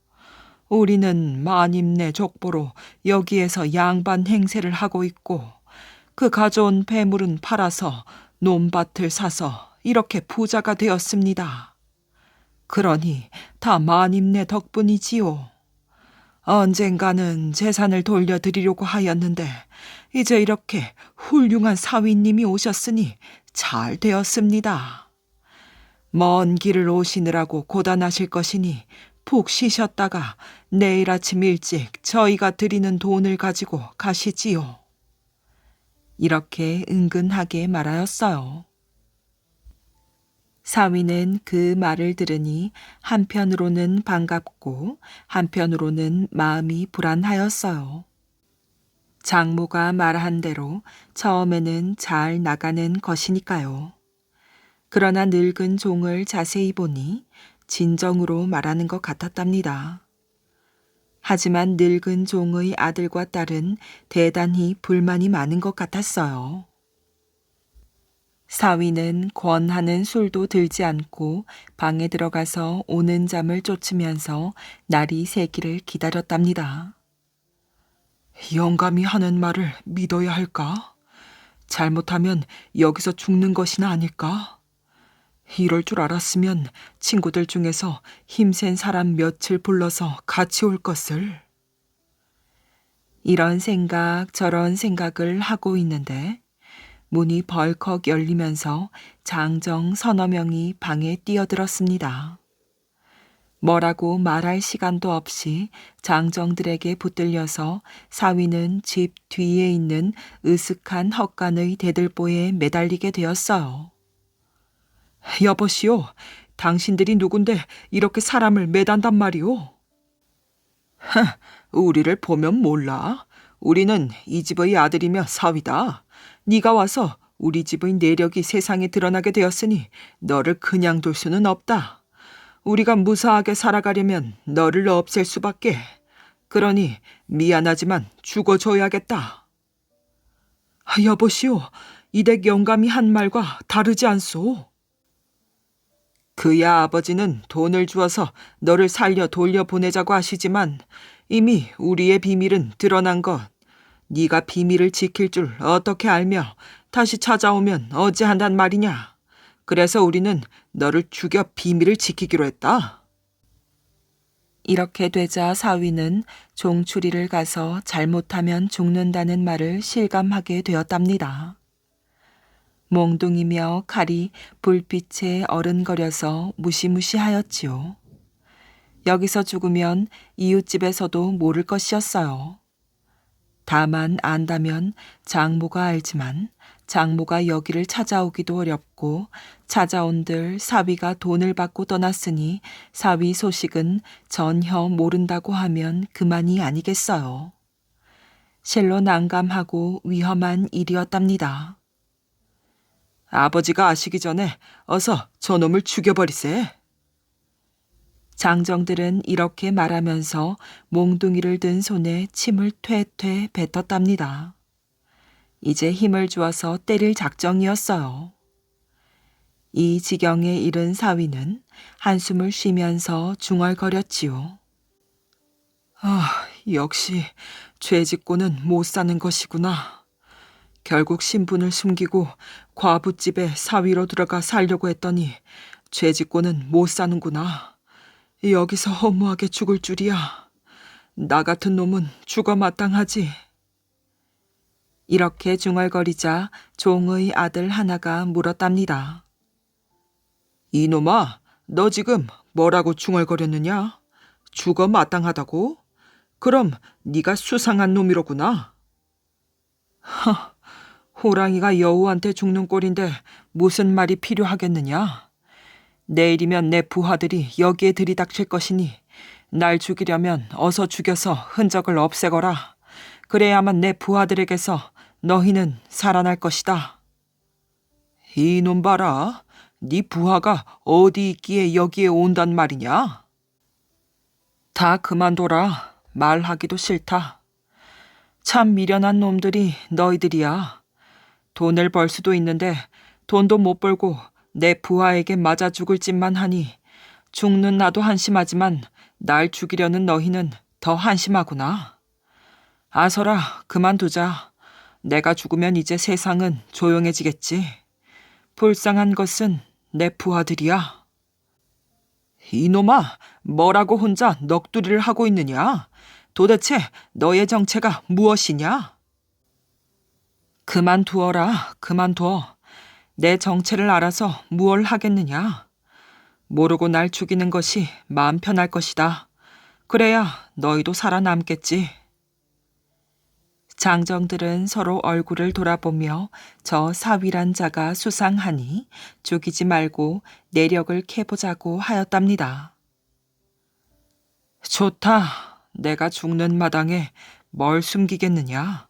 우리는 마님네 족보로 여기에서 양반 행세를 하고 있고 그 가져온 배물은 팔아서 논밭을 사서 이렇게 부자가 되었습니다. 그러니 다 마님네 덕분이지요. 언젠가는 재산을 돌려드리려고 하였는데 이제 이렇게 훌륭한 사위님이 오셨으니 잘 되었습니다. 먼 길을 오시느라고 고단하실 것이니 푹 쉬셨다가 내일 아침 일찍 저희가 드리는 돈을 가지고 가시지요. 이렇게 은근하게 말하였어요. 사위는 그 말을 들으니 한편으로는 반갑고 한편으로는 마음이 불안하였어요. 장모가 말한 대로 처음에는 잘 나가는 것이니까요. 그러나 늙은 종을 자세히 보니 진정으로 말하는 것 같았답니다. 하지만 늙은 종의 아들과 딸은 대단히 불만이 많은 것 같았어요. 사위는 권하는 술도 들지 않고 방에 들어가서 오는 잠을 쫓으면서 날이 새기를 기다렸답니다. 영감이 하는 말을 믿어야 할까? 잘못하면 여기서 죽는 것이나 아닐까? 이럴 줄 알았으면 친구들 중에서 힘센 사람 며칠 불러서 같이 올 것을. 이런 생각 저런 생각을 하고 있는데 문이 벌컥 열리면서 장정 서너 명이 방에 뛰어들었습니다. 뭐라고 말할 시간도 없이 장정들에게 붙들려서 사위는 집 뒤에 있는 으슥한 헛간의 대들보에 매달리게 되었어요. 여보시오, 당신들이 누군데 이렇게 사람을 매단단 말이오? 우리를 보면 몰라. 우리는 이 집의 아들이며 사위다. 네가 와서 우리 집의 내력이 세상에 드러나게 되었으니 너를 그냥 둘 수는 없다. 우리가 무사하게 살아가려면 너를 없앨 수밖에. 그러니 미안하지만 죽어줘야겠다. 여보시오, 이댁 영감이 한 말과 다르지 않소. 그야 아버지는 돈을 주어서 너를 살려 돌려보내자고 하시지만 이미 우리의 비밀은 드러난 것. 네가 비밀을 지킬 줄 어떻게 알며 다시 찾아오면 어찌한단 말이냐. 그래서 우리는 너를 죽여 비밀을 지키기로 했다. 이렇게 되자 사위는 종추리를 가서 잘못하면 죽는다는 말을 실감하게 되었답니다. 몽둥이며 칼이 불빛에 어른거려서 무시무시하였지요. 여기서 죽으면 이웃집에서도 모를 것이었어요. 다만 안다면 장모가 알지만 장모가 여기를 찾아오기도 어렵고 찾아온들 사위가 돈을 받고 떠났으니 사위 소식은 전혀 모른다고 하면 그만이 아니겠어요. 실로 난감하고 위험한 일이었답니다. 아버지가 아시기 전에 어서 저놈을 죽여버리세. 장정들은 이렇게 말하면서 몽둥이를 든 손에 침을 퇴퇴 뱉었답니다. 이제 힘을 주어서 때릴 작정이었어요. 이 지경에 이른 사위는 한숨을 쉬면서 중얼거렸지요. 역시 죄짓고는 못 사는 것이구나. 결국 신분을 숨기고 과부집에 사위로 들어가 살려고 했더니 죄짓고는 못 사는구나. 여기서 허무하게 죽을 줄이야. 나 같은 놈은 죽어 마땅하지. 이렇게 중얼거리자 종의 아들 하나가 물었답니다. 이놈아, 너 지금 뭐라고 중얼거렸느냐? 죽어 마땅하다고? 그럼 네가 수상한 놈이로구나. 호랑이가 여우한테 죽는 꼴인데 무슨 말이 필요하겠느냐? 내일이면 내 부하들이 여기에 들이닥칠 것이니 날 죽이려면 어서 죽여서 흔적을 없애거라. 그래야만 내 부하들에게서 너희는 살아날 것이다. 이놈 봐라. 네 부하가 어디 있기에 여기에 온단 말이냐? 다 그만둬라. 말하기도 싫다. 참 미련한 놈들이 너희들이야. 돈을 벌 수도 있는데 돈도 못 벌고 내 부하에게 맞아 죽을 짓만 하니 죽는 나도 한심하지만 날 죽이려는 너희는 더 한심하구나. 아서라, 그만두자. 내가 죽으면 이제 세상은 조용해지겠지. 불쌍한 것은 내 부하들이야. 이놈아, 뭐라고 혼자 넋두리를 하고 있느냐? 도대체 너의 정체가 무엇이냐? 그만두어라, 그만둬. 내 정체를 알아서 무얼 하겠느냐? 모르고 날 죽이는 것이 마음 편할 것이다. 그래야 너희도 살아남겠지. 장정들은 서로 얼굴을 돌아보며 저 사위란 자가 수상하니 죽이지 말고 내력을 캐보자고 하였답니다. 좋다. 내가 죽는 마당에 뭘 숨기겠느냐?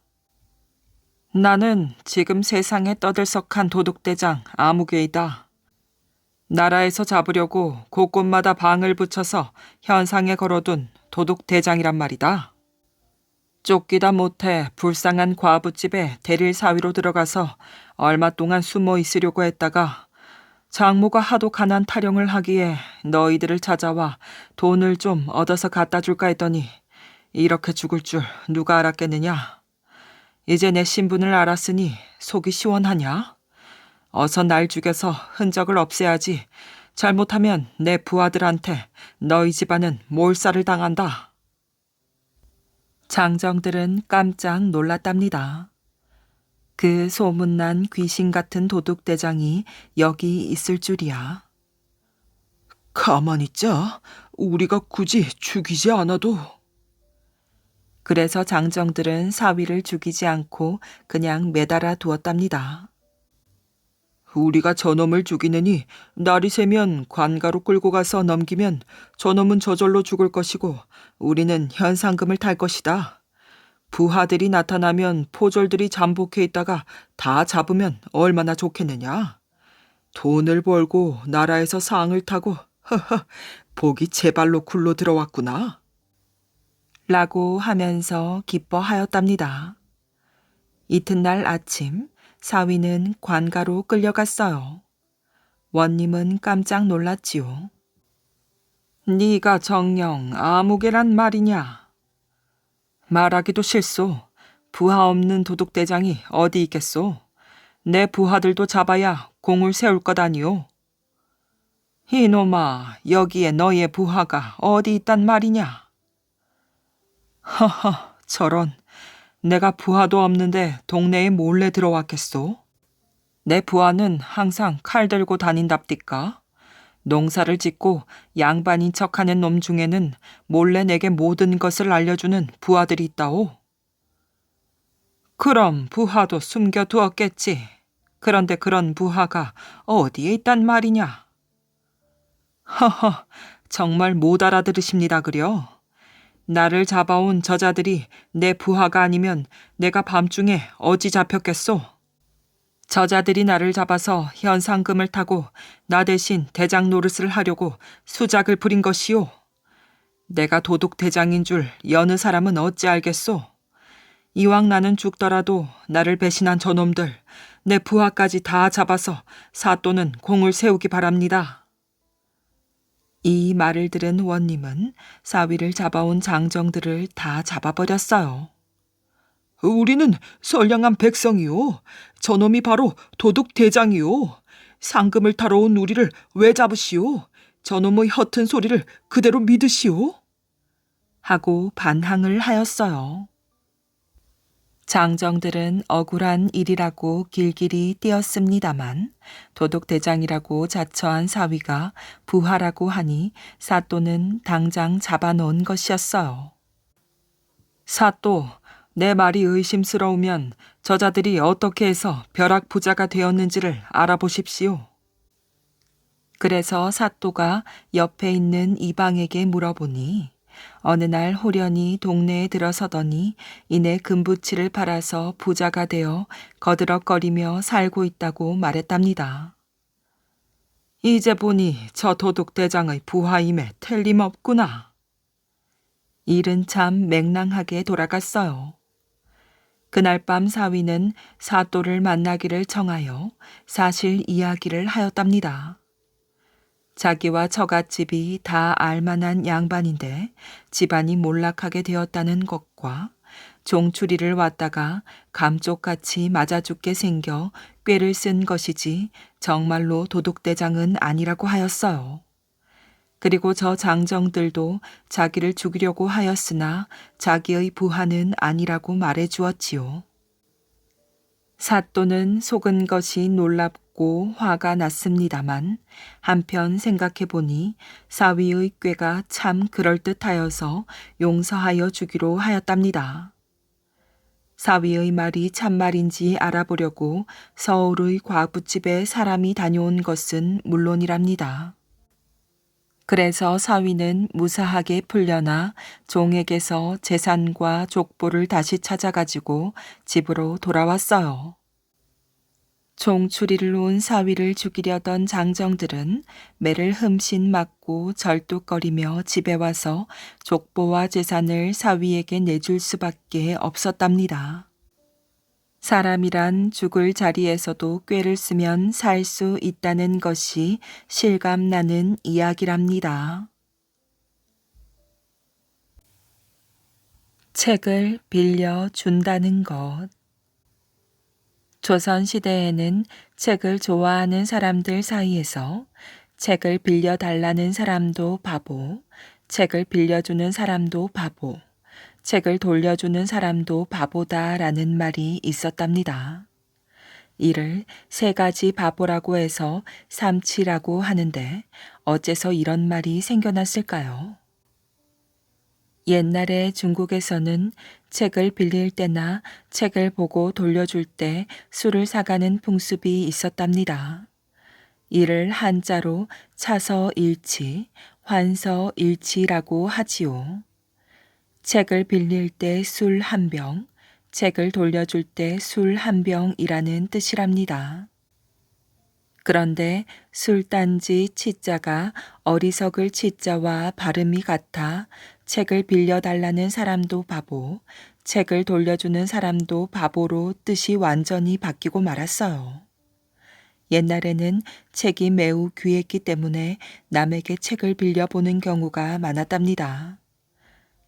나는 지금 세상에 떠들썩한 도둑대장 아무개이다. 나라에서 잡으려고 곳곳마다 방을 붙여서 현상에 걸어둔 도둑대장이란 말이다. 쫓기다 못해 불쌍한 과부집에 대릴 사위로 들어가서 얼마 동안 숨어 있으려고 했다가 장모가 하도 가난 타령을 하기에 너희들을 찾아와 돈을 좀 얻어서 갖다 줄까 했더니 이렇게 죽을 줄 누가 알았겠느냐. 이제 내 신분을 알았으니 속이 시원하냐? 어서 날 죽여서 흔적을 없애야지. 잘못하면 내 부하들한테 너희 집안은 몰살을 당한다. 장정들은 깜짝 놀랐답니다. 그 소문난 귀신 같은 도둑대장이 여기 있을 줄이야. 가만히 있자. 우리가 굳이 죽이지 않아도. 그래서 장정들은 사위를 죽이지 않고 그냥 매달아 두었답니다. 우리가 저놈을 죽이느니 날이 새면 관가로 끌고 가서 넘기면 저놈은 저절로 죽을 것이고 우리는 현상금을 탈 것이다. 부하들이 나타나면 포졸들이 잠복해 있다가 다 잡으면 얼마나 좋겠느냐. 돈을 벌고 나라에서 상을 타고 허허 복이 제 발로 굴러 들어왔구나. 라고 하면서 기뻐하였답니다. 이튿날 아침 사위는 관가로 끌려갔어요. 원님은 깜짝 놀랐지요. 네가 정녕 아무개란 말이냐. 말하기도 실소. 부하 없는 도둑대장이 어디 있겠소. 내 부하들도 잡아야 공을 세울 것 아니오. 이놈아, 여기에 너의 부하가 어디 있단 말이냐. 허허, 저런. 내가 부하도 없는데 동네에 몰래 들어왔겠소? 내 부하는 항상 칼 들고 다닌답디까? 농사를 짓고 양반인 척하는 놈 중에는 몰래 내게 모든 것을 알려주는 부하들이 있다오. 그럼 부하도 숨겨두었겠지. 그런데 그런 부하가 어디에 있단 말이냐? 허허, 정말 못 알아들으십니다 그려. 나를 잡아온 저자들이 내 부하가 아니면 내가 밤중에 어찌 잡혔겠소? 저자들이 나를 잡아서 현상금을 타고 나 대신 대장 노릇을 하려고 수작을 부린 것이오. 내가 도둑 대장인 줄 여느 사람은 어찌 알겠소? 이왕 나는 죽더라도 나를 배신한 저놈들, 내 부하까지 다 잡아서 사또는 공을 세우기 바랍니다. 이 말을 들은 원님은 사위를 잡아온 장정들을 다 잡아버렸어요. 우리는 선량한 백성이오. 저놈이 바로 도둑 대장이오. 상금을 타러 온 우리를 왜 잡으시오? 저놈의 허튼 소리를 그대로 믿으시오? 하고 반항을 하였어요. 장정들은 억울한 일이라고 길길이 뛰었습니다만 도둑대장이라고 자처한 사위가 부하라고 하니 사또는 당장 잡아놓은 것이었어요. 사또, 내 말이 의심스러우면 저자들이 어떻게 해서 벼락 부자가 되었는지를 알아보십시오. 그래서 사또가 옆에 있는 이방에게 물어보니 어느 날 호련히 동네에 들어서더니 이내 금부치를 팔아서 부자가 되어 거드럭거리며 살고 있다고 말했답니다. 이제 보니 저 도둑대장의 부하임에 틀림없구나. 일은 참 맹랑하게 돌아갔어요. 그날 밤 사위는 사또를 만나기를 청하여 사실 이야기를 하였답니다. 자기와 처갓집이 다 알만한 양반인데 집안이 몰락하게 되었다는 것과 종추리를 왔다가 감쪽같이 맞아 죽게 생겨 꾀를 쓴 것이지 정말로 도둑대장은 아니라고 하였어요. 그리고 저 장정들도 자기를 죽이려고 하였으나 자기의 부하는 아니라고 말해 주었지요. 사또는 속은 것이 놀랍고 화가 났습니다만 한편 생각해 보니 사위의 꾀가 참 그럴듯하여서 용서하여 주기로 하였답니다. 사위의 말이 참말인지 알아보려고 서울의 과부집에 사람이 다녀온 것은 물론이랍니다. 그래서 사위는 무사하게 풀려나 종에게서 재산과 족보를 다시 찾아가지고 집으로 돌아왔어요. 종추리를 온 사위를 죽이려던 장정들은 매를 흠씬 맞고 절뚝거리며 집에 와서 족보와 재산을 사위에게 내줄 수밖에 없었답니다. 사람이란 죽을 자리에서도 꾀를 쓰면 살 수 있다는 것이 실감나는 이야기랍니다. 책을 빌려준다는 것. 조선시대에는 책을 좋아하는 사람들 사이에서 책을 빌려달라는 사람도 바보, 책을 빌려주는 사람도 바보, 책을 돌려주는 사람도 바보다라는 말이 있었답니다. 이를 세 가지 바보라고 해서 삼치라고 하는데 어째서 이런 말이 생겨났을까요? 옛날에 중국에서는 책을 빌릴 때나 책을 보고 돌려줄 때 술을 사가는 풍습이 있었답니다. 이를 한자로 차서일치, 환서일치라고 하지요. 책을 빌릴 때 술 한 병, 책을 돌려줄 때 술 한 병이라는 뜻이랍니다. 그런데 술단지 치자가 어리석을 치자와 발음이 같아 책을 빌려달라는 사람도 바보, 책을 돌려주는 사람도 바보로 뜻이 완전히 바뀌고 말았어요. 옛날에는 책이 매우 귀했기 때문에 남에게 책을 빌려보는 경우가 많았답니다.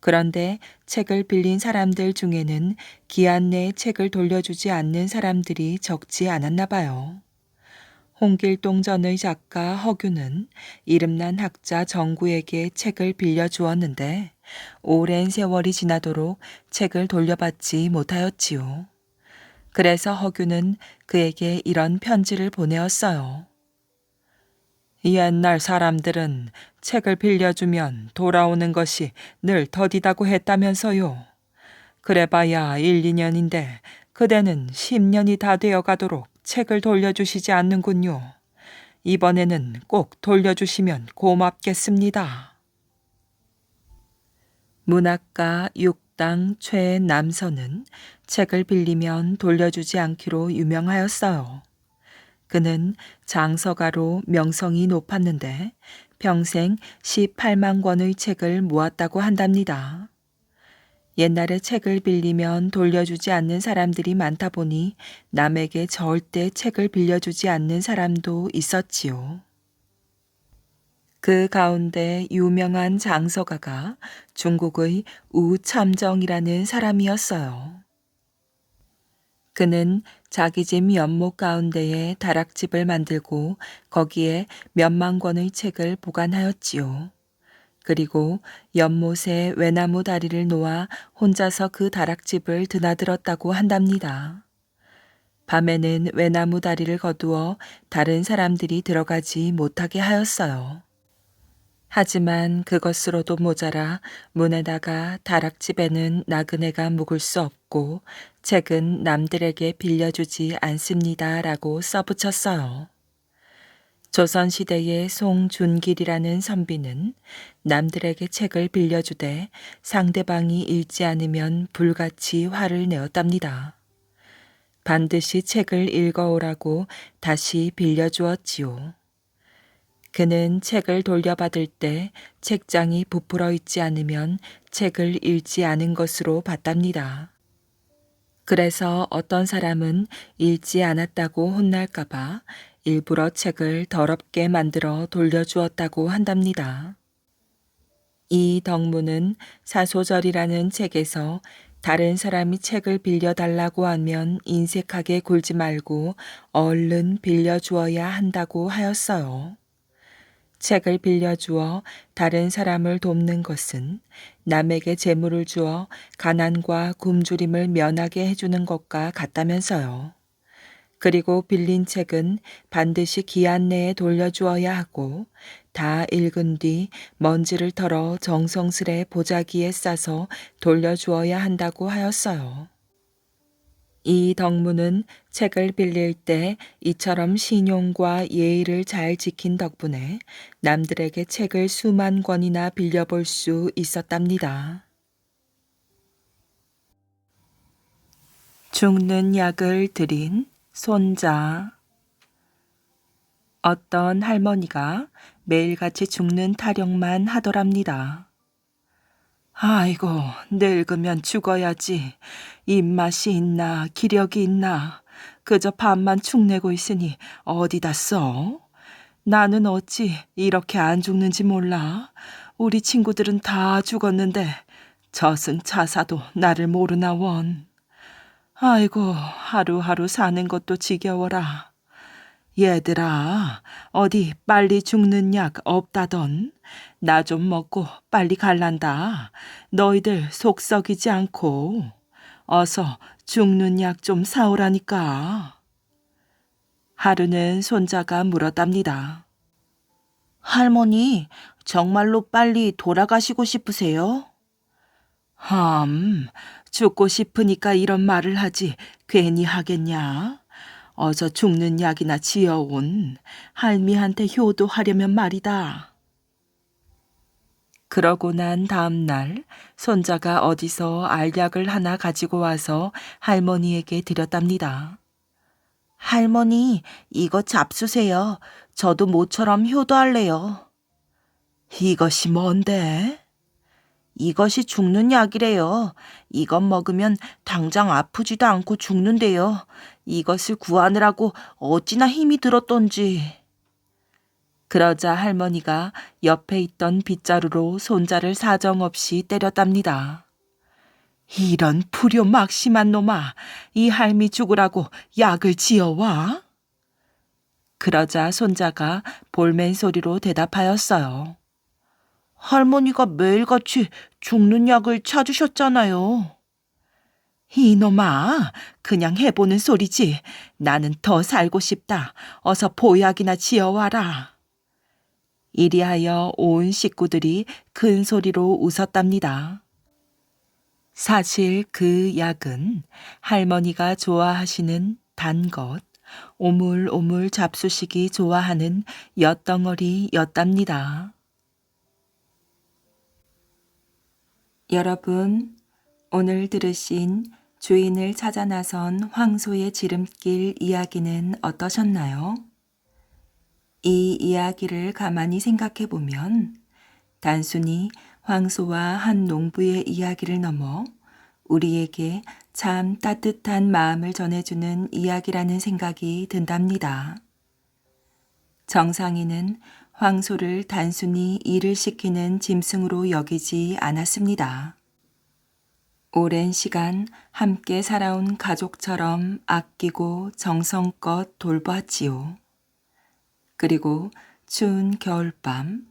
그런데 책을 빌린 사람들 중에는 기한 내에 책을 돌려주지 않는 사람들이 적지 않았나 봐요. 홍길동 전의 작가 허균은 이름난 학자 정구에게 책을 빌려주었는데 오랜 세월이 지나도록 책을 돌려받지 못하였지요. 그래서 허균은 그에게 이런 편지를 보내었어요. 옛날 사람들은 책을 빌려주면 돌아오는 것이 늘 더디다고 했다면서요. 그래봐야 1, 2년인데 그대는 10년이 다 되어 가도록 책을 돌려주시지 않는군요. 이번에는 꼭 돌려주시면 고맙겠습니다. 문학가 육당 최남선은 책을 빌리면 돌려주지 않기로 유명하였어요. 그는 장서가로 명성이 높았는데 평생 18만 권의 책을 모았다고 한답니다. 옛날에 책을 빌리면 돌려주지 않는 사람들이 많다 보니 남에게 절대 책을 빌려주지 않는 사람도 있었지요. 그 가운데 유명한 장서가가 중국의 우참정이라는 사람이었어요. 그는 자기 집 연못 가운데에 다락집을 만들고 거기에 몇만 권의 책을 보관하였지요. 그리고 연못에 외나무 다리를 놓아 혼자서 그 다락집을 드나들었다고 한답니다. 밤에는 외나무 다리를 거두어 다른 사람들이 들어가지 못하게 하였어요. 하지만 그것으로도 모자라 문에다가 다락집에는 나그네가 묵을 수 없고 책은 남들에게 빌려주지 않습니다라고 써붙였어요. 조선시대의 송준길이라는 선비는 남들에게 책을 빌려주되 상대방이 읽지 않으면 불같이 화를 내었답니다. 반드시 책을 읽어오라고 다시 빌려주었지요. 그는 책을 돌려받을 때 책장이 부풀어 있지 않으면 책을 읽지 않은 것으로 봤답니다. 그래서 어떤 사람은 읽지 않았다고 혼날까봐 일부러 책을 더럽게 만들어 돌려주었다고 한답니다. 이 덕문은 사소절이라는 책에서 다른 사람이 책을 빌려달라고 하면 인색하게 굴지 말고 얼른 빌려주어야 한다고 하였어요. 책을 빌려주어 다른 사람을 돕는 것은 남에게 재물을 주어 가난과 굶주림을 면하게 해주는 것과 같다면서요. 그리고 빌린 책은 반드시 기한 내에 돌려주어야 하고 다 읽은 뒤 먼지를 털어 정성스레 보자기에 싸서 돌려주어야 한다고 하였어요. 이 덕문은 책을 빌릴 때 이처럼 신용과 예의를 잘 지킨 덕분에 남들에게 책을 수만 권이나 빌려볼 수 있었답니다. 죽는 약을 들인 손자. 어떤 할머니가 매일같이 죽는 타령만 하더랍니다. 아이고, 늙으면 죽어야지. 입맛이 있나, 기력이 있나. 그저 밥만 축내고 있으니 어디다 써? 나는 어찌 이렇게 안 죽는지 몰라. 우리 친구들은 다 죽었는데 저승차사도 나를 모르나 원. 아이고, 하루하루 사는 것도 지겨워라. 얘들아, 어디 빨리 죽는 약 없다던? 나 좀 먹고 빨리 갈란다. 너희들 속 썩이지 않고. 어서 죽는 약 좀 사오라니까. 하루는 손자가 물었답니다. 할머니, 정말로 빨리 돌아가시고 싶으세요? 죽고 싶으니까 이런 말을 하지 괜히 하겠냐? 어서 죽는 약이나 지어온 할미한테 효도하려면 말이다. 그러고 난 다음 날 손자가 어디서 알약을 하나 가지고 와서 할머니에게 드렸답니다. 할머니, 이거 잡수세요. 저도 모처럼 효도할래요. 이것이 뭔데? 이것이 죽는 약이래요. 이것 먹으면 당장 아프지도 않고 죽는데요. 이것을 구하느라고 어찌나 힘이 들었던지. 그러자 할머니가 옆에 있던 빗자루로 손자를 사정없이 때렸답니다. 이런 불효 막심한 놈아, 이 할미 죽으라고 약을 지어와? 그러자 손자가 볼멘 소리로 대답하였어요. 할머니가 매일같이 죽는 약을 찾으셨잖아요. 이놈아, 그냥 해보는 소리지. 나는 더 살고 싶다. 어서 보약이나 지어와라. 이리하여 온 식구들이 큰 소리로 웃었답니다. 사실 그 약은 할머니가 좋아하시는 단 것, 오물오물 잡수시기 좋아하는 엿덩어리였답니다. 여러분, 오늘 들으신 주인을 찾아 나선 황소의 지름길 이야기는 어떠셨나요? 이 이야기를 가만히 생각해 보면 단순히 황소와 한 농부의 이야기를 넘어 우리에게 참 따뜻한 마음을 전해주는 이야기라는 생각이 든답니다. 정상인은 황소를 단순히 일을 시키는 짐승으로 여기지 않았습니다. 오랜 시간 함께 살아온 가족처럼 아끼고 정성껏 돌보았지요. 그리고 추운 겨울밤,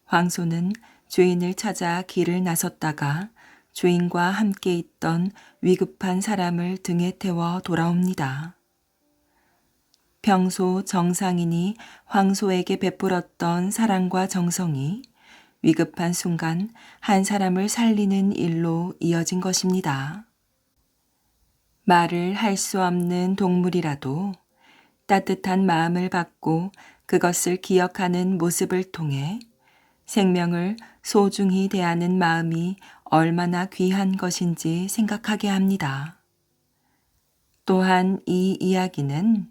황소는 주인을 찾아 길을 나섰다가 주인과 함께 있던 위급한 사람을 등에 태워 돌아옵니다. 평소 정상인이 황소에게 베풀었던 사랑과 정성이 위급한 순간 한 사람을 살리는 일로 이어진 것입니다. 말을 할 수 없는 동물이라도 따뜻한 마음을 받고 그것을 기억하는 모습을 통해 생명을 소중히 대하는 마음이 얼마나 귀한 것인지 생각하게 합니다. 또한 이 이야기는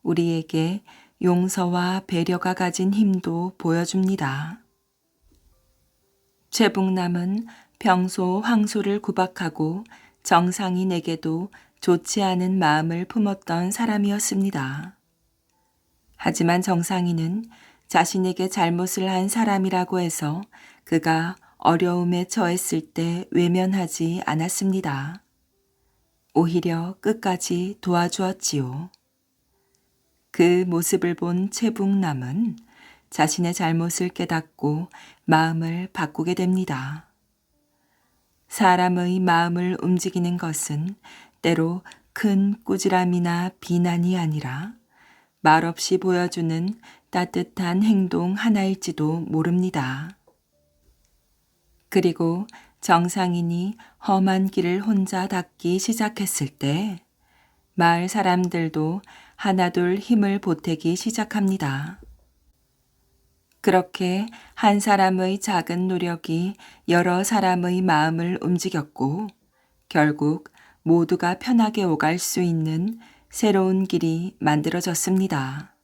우리에게 용서와 배려가 가진 힘도 보여줍니다. 최북남은 평소 황소를 구박하고 정상인에게도 좋지 않은 마음을 품었던 사람이었습니다. 하지만 정상인은 자신에게 잘못을 한 사람이라고 해서 그가 어려움에 처했을 때 외면하지 않았습니다. 오히려 끝까지 도와주었지요. 그 모습을 본 최북남은 자신의 잘못을 깨닫고 마음을 바꾸게 됩니다. 사람의 마음을 움직이는 것은 때로 큰 꾸지람이나 비난이 아니라 말없이 보여주는 따뜻한 행동 하나일지도 모릅니다. 그리고 정상인이 험한 길을 혼자 닦기 시작했을 때 마을 사람들도 하나둘 힘을 보태기 시작합니다. 그렇게 한 사람의 작은 노력이 여러 사람의 마음을 움직였고 결국 모두가 편하게 오갈 수 있는 새로운 길이 만들어졌습니다.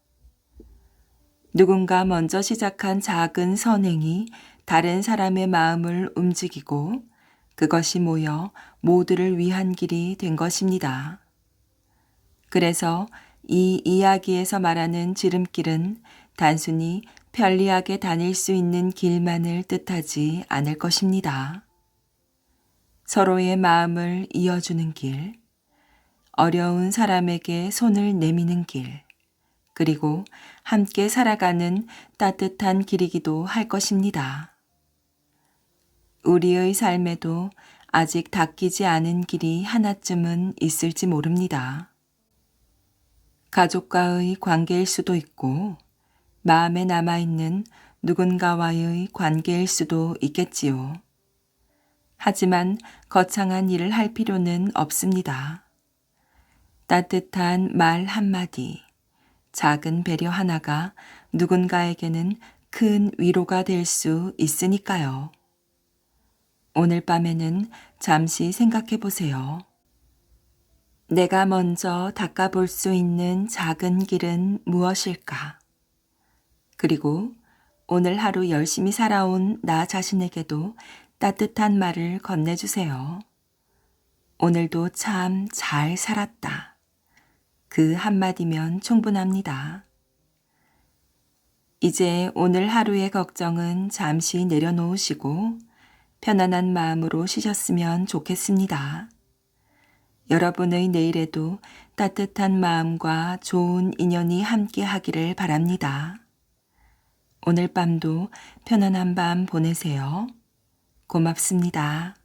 누군가 먼저 시작한 작은 선행이 다른 사람의 마음을 움직이고 그것이 모여 모두를 위한 길이 된 것입니다. 그래서 이 이야기에서 말하는 지름길은 단순히 편리하게 다닐 수 있는 길만을 뜻하지 않을 것입니다. 서로의 마음을 이어주는 길, 어려운 사람에게 손을 내미는 길, 그리고 함께 살아가는 따뜻한 길이기도 할 것입니다. 우리의 삶에도 아직 닦이지 않은 길이 하나쯤은 있을지 모릅니다. 가족과의 관계일 수도 있고 마음에 남아있는 누군가와의 관계일 수도 있겠지요. 하지만 거창한 일을 할 필요는 없습니다. 따뜻한 말 한마디, 작은 배려 하나가 누군가에게는 큰 위로가 될 수 있으니까요. 오늘 밤에는 잠시 생각해 보세요. 내가 먼저 닦아볼 수 있는 작은 길은 무엇일까? 그리고 오늘 하루 열심히 살아온 나 자신에게도 따뜻한 말을 건네주세요. 오늘도 참 잘 살았다. 그 한마디면 충분합니다. 이제 오늘 하루의 걱정은 잠시 내려놓으시고 편안한 마음으로 쉬셨으면 좋겠습니다. 여러분의 내일에도 따뜻한 마음과 좋은 인연이 함께 하기를 바랍니다. 오늘 밤도 편안한 밤 보내세요. 고맙습니다.